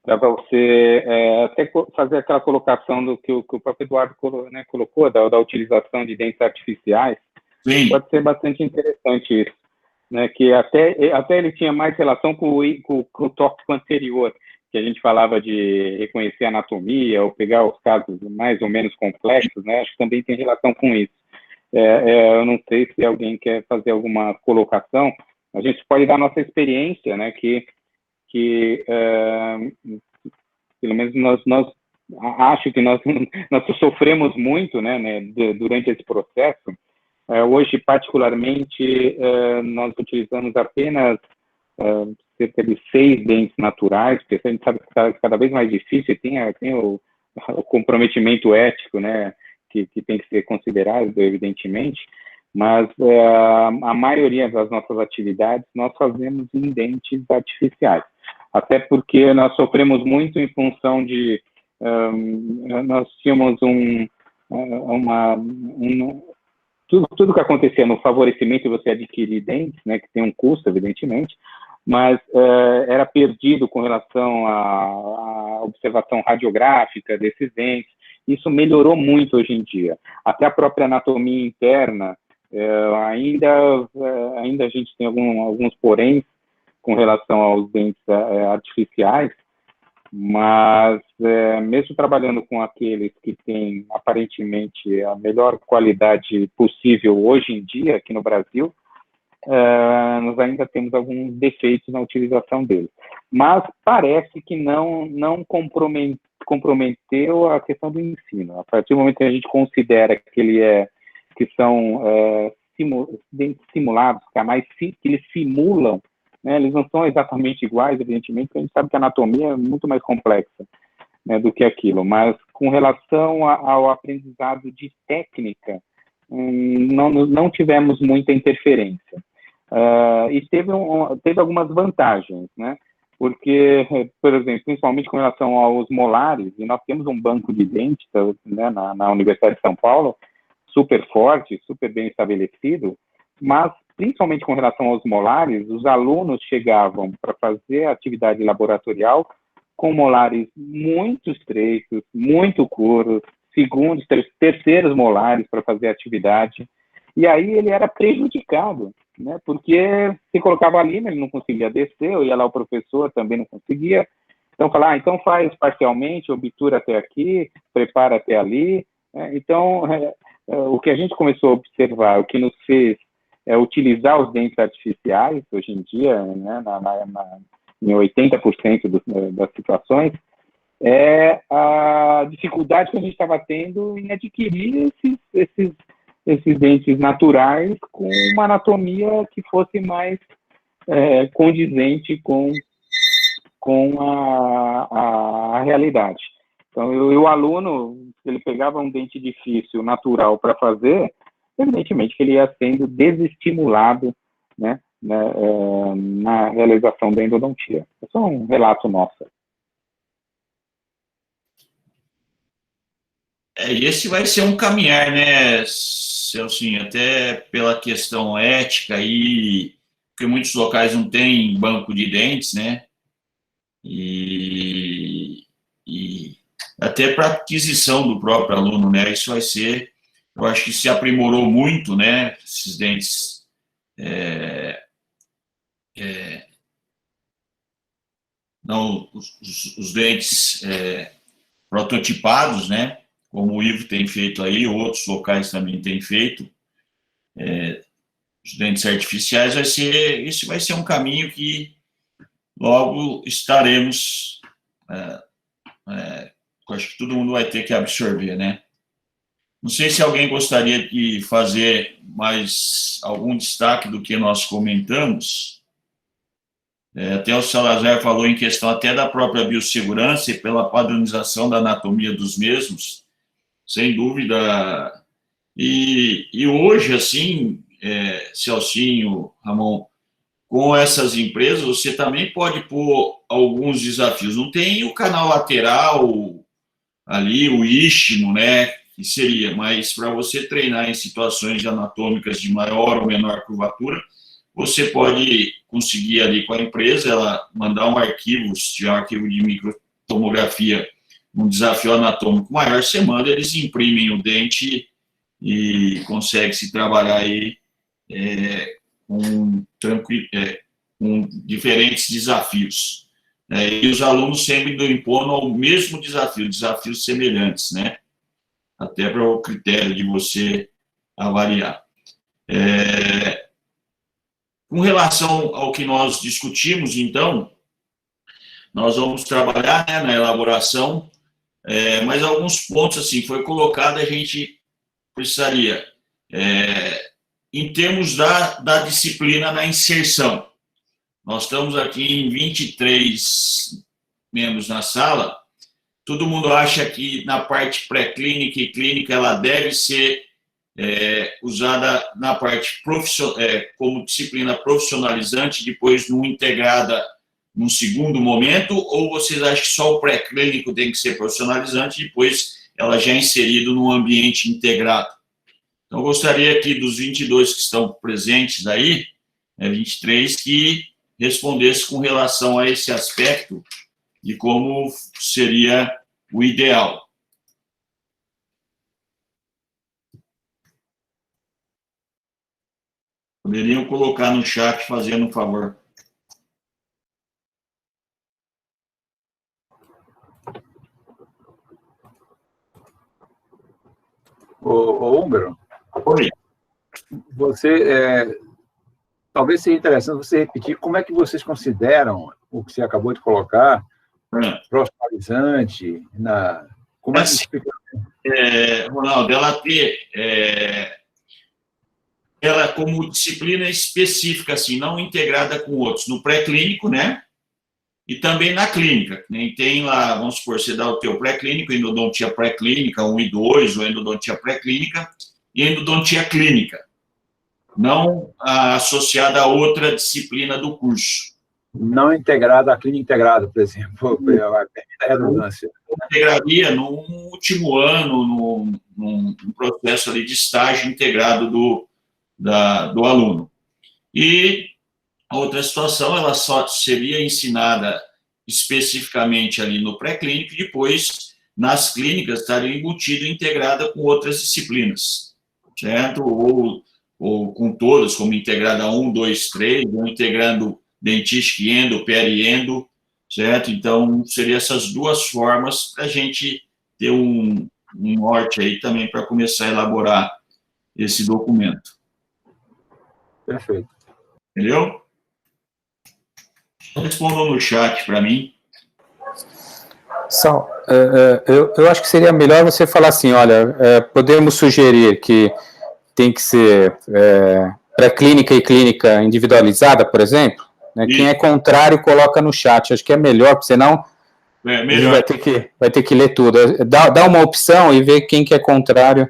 Speaker 1: para você até fazer aquela colocação do que o próprio Eduardo colocou, da utilização de dentes artificiais.
Speaker 2: Sim.
Speaker 1: Pode ser bastante interessante isso, né? Que até ele tinha mais relação com o tópico anterior, que a gente falava de reconhecer anatomia ou pegar os casos mais ou menos complexos, né? Acho que também tem relação com isso. Eu não sei se alguém quer fazer alguma colocação. A gente pode dar nossa experiência, né? Que pelo menos nós acho que nós sofremos muito, né, durante esse processo. Hoje, particularmente, nós utilizamos apenas cerca de 6 dentes naturais, porque a gente sabe que está cada vez mais difícil, tem o comprometimento ético, né, que tem que ser considerado, evidentemente, mas a maioria das nossas atividades nós fazemos em dentes artificiais. Até porque nós sofremos muito em função de... nós tínhamos tudo que acontecia no favorecimento de você adquirir dentes, né, que tem um custo, evidentemente, mas era perdido com relação à observação radiográfica desses dentes. Isso melhorou muito hoje em dia. Até a própria anatomia interna, ainda a gente tem alguns poréns com relação aos dentes artificiais, mas mesmo trabalhando com aqueles que têm aparentemente a melhor qualidade possível hoje em dia aqui no Brasil, nós ainda temos alguns defeitos na utilização deles. Mas parece que não comprometeu a questão do ensino. A partir do momento que a gente considera que são dentes simulados, que eles simulam, né, eles não são exatamente iguais, evidentemente, porque a gente sabe que a anatomia é muito mais complexa, né, do que aquilo, mas com relação ao aprendizado de técnica, não tivemos muita interferência. E teve algumas vantagens, né, porque, por exemplo, principalmente com relação aos molares, e nós temos um banco de dentes, né, na Universidade de São Paulo, super forte, super bem estabelecido, mas principalmente com relação aos molares, os alunos chegavam para fazer a atividade laboratorial com molares muito estreitos, muito curtos, segundos, terceiros molares para fazer a atividade, e aí ele era prejudicado, né? Porque se colocava ali, ele não conseguia descer, eu ia lá o professor, também não conseguia. Então, falar, então faz parcialmente, obtura até aqui, prepara até ali. Né? Então, o que a gente começou a observar, o que nos fez utilizar os dentes artificiais, hoje em dia, né, em 80% das situações, é a dificuldade que a gente estava tendo em adquirir esses dentes naturais com uma anatomia que fosse mais condizente com a realidade. Então, o aluno, se ele pegava um dente difícil, natural, para fazer, evidentemente que ele ia sendo desestimulado, né, na realização da endodontia. É só um relato nosso.
Speaker 2: E esse vai ser um caminhar, né, Celcinho, até pela questão ética e porque muitos locais não têm banco de dentes, né, e até para aquisição do próprio aluno, né, isso vai ser, eu acho que se aprimorou muito, né, esses dentes não, os dentes prototipados, né, como o Ivo tem feito aí, outros locais também têm feito, os dentes artificiais, isso vai ser um caminho que logo estaremos, acho que todo mundo vai ter que absorver, né? Não sei se alguém gostaria de fazer mais algum destaque do que nós comentamos. Até o Salazar falou em questão até da própria biossegurança e pela padronização da anatomia dos mesmos, sem dúvida. E hoje, assim, Celcinho, Ramon, com essas empresas, você também pode pôr alguns desafios. Não tem o canal lateral ali, o istmo, né, que seria, mas para você treinar em situações anatômicas de maior ou menor curvatura, você pode conseguir ali com a empresa, ela mandar um arquivo, se tiver um arquivo de microtomografia, um desafio anatômico maior, você manda, eles imprimem o dente e consegue se trabalhar aí com diferentes desafios. E os alunos sempre impondo ao mesmo desafio, desafios semelhantes, né? Até para o critério de você avaliar. Com relação ao que nós discutimos, então, nós vamos trabalhar, né, na elaboração, mas alguns pontos, assim, foi colocado, a gente precisaria, em termos da disciplina na inserção. Nós estamos aqui em 23 membros na sala, todo mundo acha que na parte pré-clínica e clínica ela deve ser usada na parte como disciplina profissionalizante, depois não integrada num segundo momento, ou vocês acham que só o pré-clínico tem que ser profissionalizante, depois ela já é inserida num ambiente integrado? Então, eu gostaria aqui dos 22 que estão presentes aí, 23, que respondesse com relação a esse aspecto de como seria o ideal. Poderiam colocar no chat, fazendo um favor.
Speaker 8: Ô Húngaro,
Speaker 2: Oi.
Speaker 8: você, talvez seja interessante você repetir como é que vocês consideram o que você acabou de colocar, profissionalizante, como é que explica?
Speaker 2: Ronaldo, ela ter ela como disciplina específica, assim, não integrada com outros, no pré-clínico, né? E também na clínica. Nem tem lá, vamos supor, você dá o teu pré-clínico, endodontia pré-clínica 1 e 2, ou endodontia pré-clínica, e endodontia clínica, não associada a outra disciplina do curso.
Speaker 8: Não integrada, a clínica integrada, por exemplo, a redundância.
Speaker 2: Integraria no último ano, num processo ali de estágio integrado do aluno. E a outra situação, ela só seria ensinada especificamente ali no pré-clínico e depois, nas clínicas, estaria embutida e integrada com outras disciplinas, certo? Ou ou com todas, como integrada 1, 2, 3, ou integrando dentística e endo, peri-endo, certo? Então, seriam essas duas formas para a gente ter um norte aí também para começar a elaborar esse documento.
Speaker 8: Perfeito.
Speaker 2: Entendeu? Respondam no chat para mim.
Speaker 1: Sal, eu acho que seria melhor você falar assim, olha, podemos sugerir que tem que ser pré-clínica e clínica individualizada, por exemplo, né? Quem é contrário coloca no chat, acho que é melhor, porque senão
Speaker 2: melhor.
Speaker 1: Vai ter que ler tudo. Dá uma opção e ver quem que é contrário.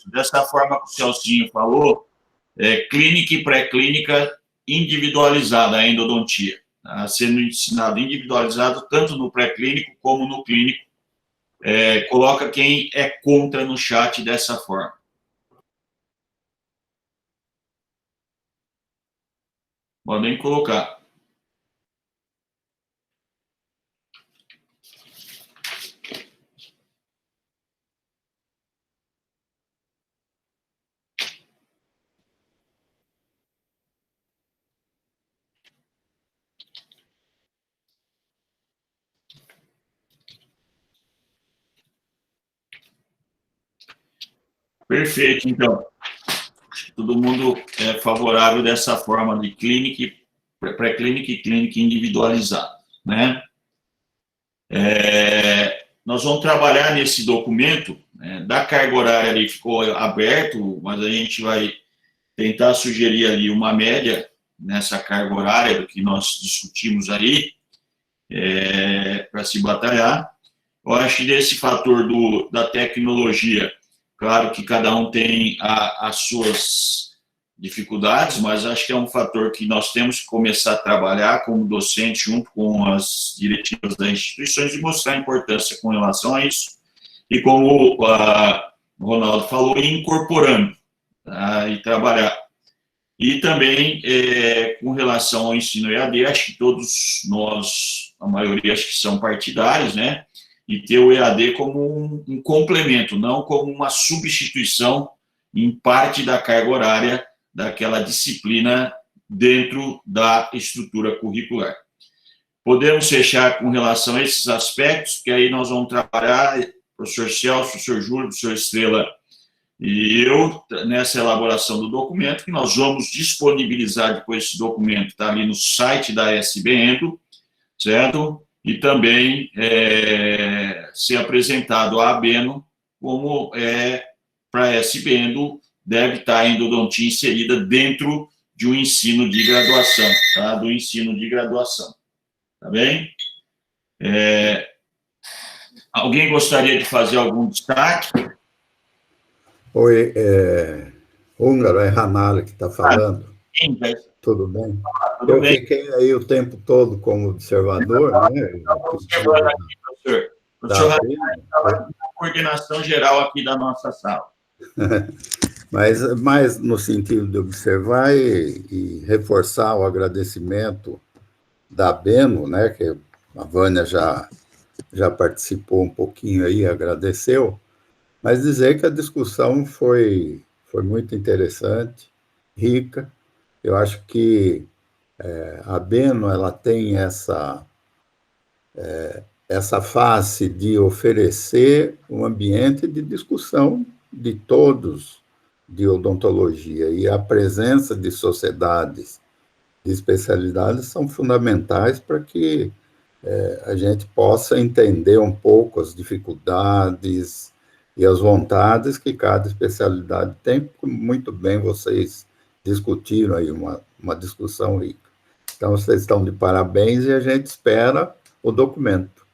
Speaker 2: Dessa forma que o Celcinho falou, clínica e pré-clínica individualizada, a endodontia. Tá? Sendo ensinado individualizado tanto no pré-clínico como no clínico. Coloca quem é contra no chat dessa forma. Podem colocar. Perfeito, então. Todo mundo é favorável dessa forma de clínica, pré-clínica e clínica individualizada, né? Nós vamos trabalhar nesse documento, né, da carga horária ali ficou aberto, mas a gente vai tentar sugerir ali uma média nessa carga horária do que nós discutimos aí, para se batalhar. Eu acho que desse fator da tecnologia, claro que cada um tem as suas dificuldades, mas acho que é um fator que nós temos que começar a trabalhar como docente, junto com as diretivas das instituições, e mostrar a importância com relação a isso. E como o Ronaldo falou, ir incorporando, tá, e trabalhar. E também, com relação ao ensino EAD, acho que todos nós, a maioria, acho que são partidários, né? E ter o EAD como um complemento, não como uma substituição em parte da carga horária daquela disciplina dentro da estrutura curricular. Podemos fechar com relação a esses aspectos, que aí nós vamos trabalhar, professor Celso, professor Júlio, professor Estrela e eu, nessa elaboração do documento, que nós vamos disponibilizar depois esse documento, está ali no site da SBEndo, certo? E também ser apresentado à ABENO como para a SBEndo deve estar a endodontia inserida dentro de um ensino de graduação, tá? Do ensino de graduação, tá bem? Alguém gostaria de fazer algum destaque?
Speaker 10: Oi, Húngaro, é Hanara que está falando.
Speaker 2: Sim,
Speaker 10: tudo bem?
Speaker 2: Tudo bem.
Speaker 10: Fiquei aí o tempo todo como observador, né?
Speaker 2: Observando aqui, professor. O senhor estava na coordenação geral aqui da nossa sala.
Speaker 10: Mas mais no sentido de observar e reforçar o agradecimento da ABENO, né? Que a Vânia já participou um pouquinho aí, agradeceu, mas dizer que a discussão foi muito interessante, rica. Eu acho que a ABENO ela tem essa face de oferecer um ambiente de discussão de todos de odontologia, e a presença de sociedades de especialidades são fundamentais para que a gente possa entender um pouco as dificuldades e as vontades que cada especialidade tem. Muito bem, vocês discutiram aí uma discussão rica. Então, vocês estão de parabéns e a gente espera o documento.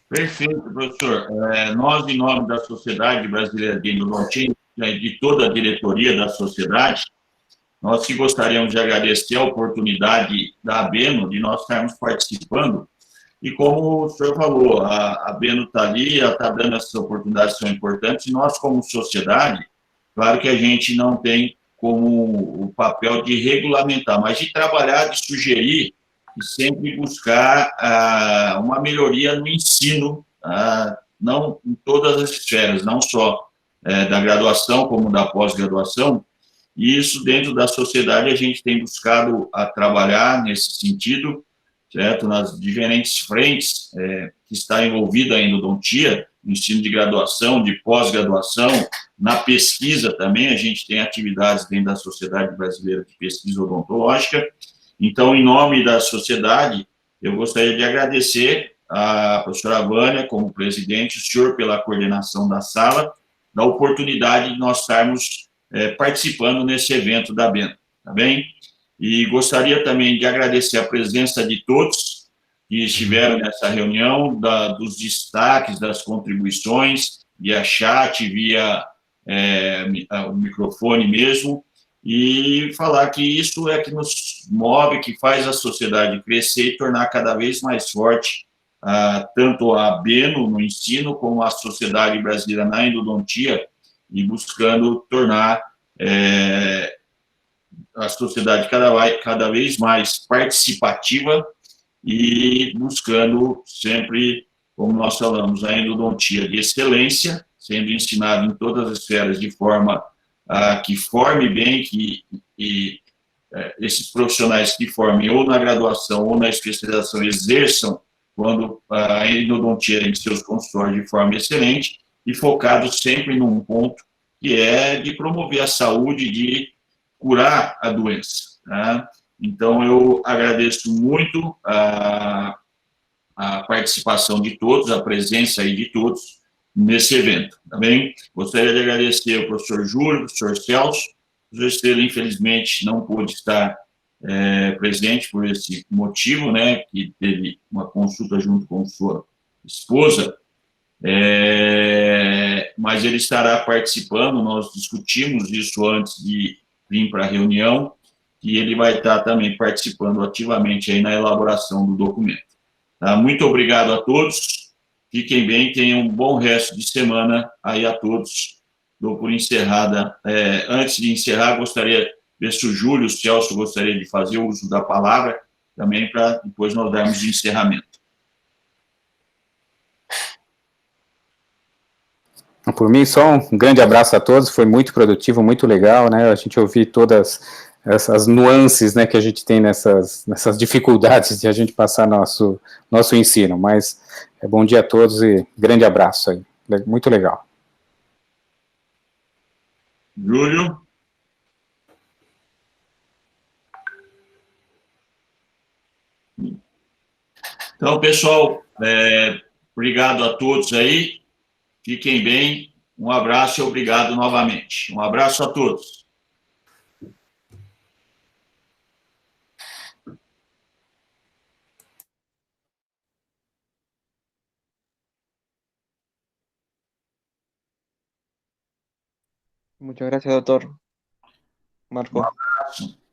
Speaker 2: Perfeito, professor. Nós, em nome da Sociedade Brasileira de Endodontia, de toda a diretoria da sociedade, nós que gostaríamos de agradecer a oportunidade da ABENO de nós estarmos participando. E como o senhor falou, a ABENO está ali, ela está dando essas oportunidades que são importantes, e nós, como sociedade, claro que a gente não tem como o papel de regulamentar, mas de trabalhar, de sugerir, e sempre buscar uma melhoria no ensino, não em todas as esferas, não só da graduação como da pós-graduação, e isso dentro da sociedade a gente tem buscado a trabalhar nesse sentido, certo? Nas diferentes frentes que está envolvida a endodontia, no ensino de graduação, de pós-graduação, na pesquisa também, a gente tem atividades dentro da Sociedade Brasileira de Pesquisa Odontológica. Então, em nome da sociedade, eu gostaria de agradecer a professora Vânia, como presidente, o senhor pela coordenação da sala, da oportunidade de nós estarmos participando nesse evento da BEN, tá bem? E gostaria também de agradecer a presença de todos que estiveram nessa reunião, dos destaques, das contribuições, via chat, via o microfone mesmo, e falar que isso é que nos move, que faz a sociedade crescer e tornar cada vez mais forte tanto a Beno no ensino, como a Sociedade Brasileira na endodontia, e buscando tornar a sociedade cada vez mais participativa e buscando sempre, como nós falamos, a endodontia de excelência, sendo ensinado em todas as esferas de forma que forme bem, esses profissionais que formem ou na graduação ou na especialização exerçam quando a endodontia em seus consultórios de forma excelente e focado sempre num ponto que é de promover a saúde, de curar a doença, tá? Então, eu agradeço muito a participação de todos, a presença aí de todos nesse evento, tá bem? Gostaria de agradecer ao professor Júlio, ao professor Celso. O professor Estrela, infelizmente, não pôde estar presente por esse motivo, né, que teve uma consulta junto com sua esposa, mas ele estará participando, nós discutimos isso antes de vir para a reunião, e ele vai estar também participando ativamente aí na elaboração do documento. Tá? Muito obrigado a todos, fiquem bem, tenham um bom resto de semana aí a todos. Dou por encerrada. Antes de encerrar, gostaria de ver se o Júlio, o Celso, gostaria de fazer o uso da palavra, também para depois nós darmos o encerramento.
Speaker 1: Por mim, só um grande abraço a todos, foi muito produtivo, muito legal, né, a gente ouvir todas essas nuances, né, que a gente tem nessas dificuldades de a gente passar nosso ensino, mas bom dia a todos e grande abraço aí, muito legal.
Speaker 2: Júlio? Então, pessoal, obrigado a todos aí, fiquem bem, um abraço e obrigado novamente. Um abraço a todos.
Speaker 11: Muchas gracias, doctor Marco.
Speaker 2: Um abraço.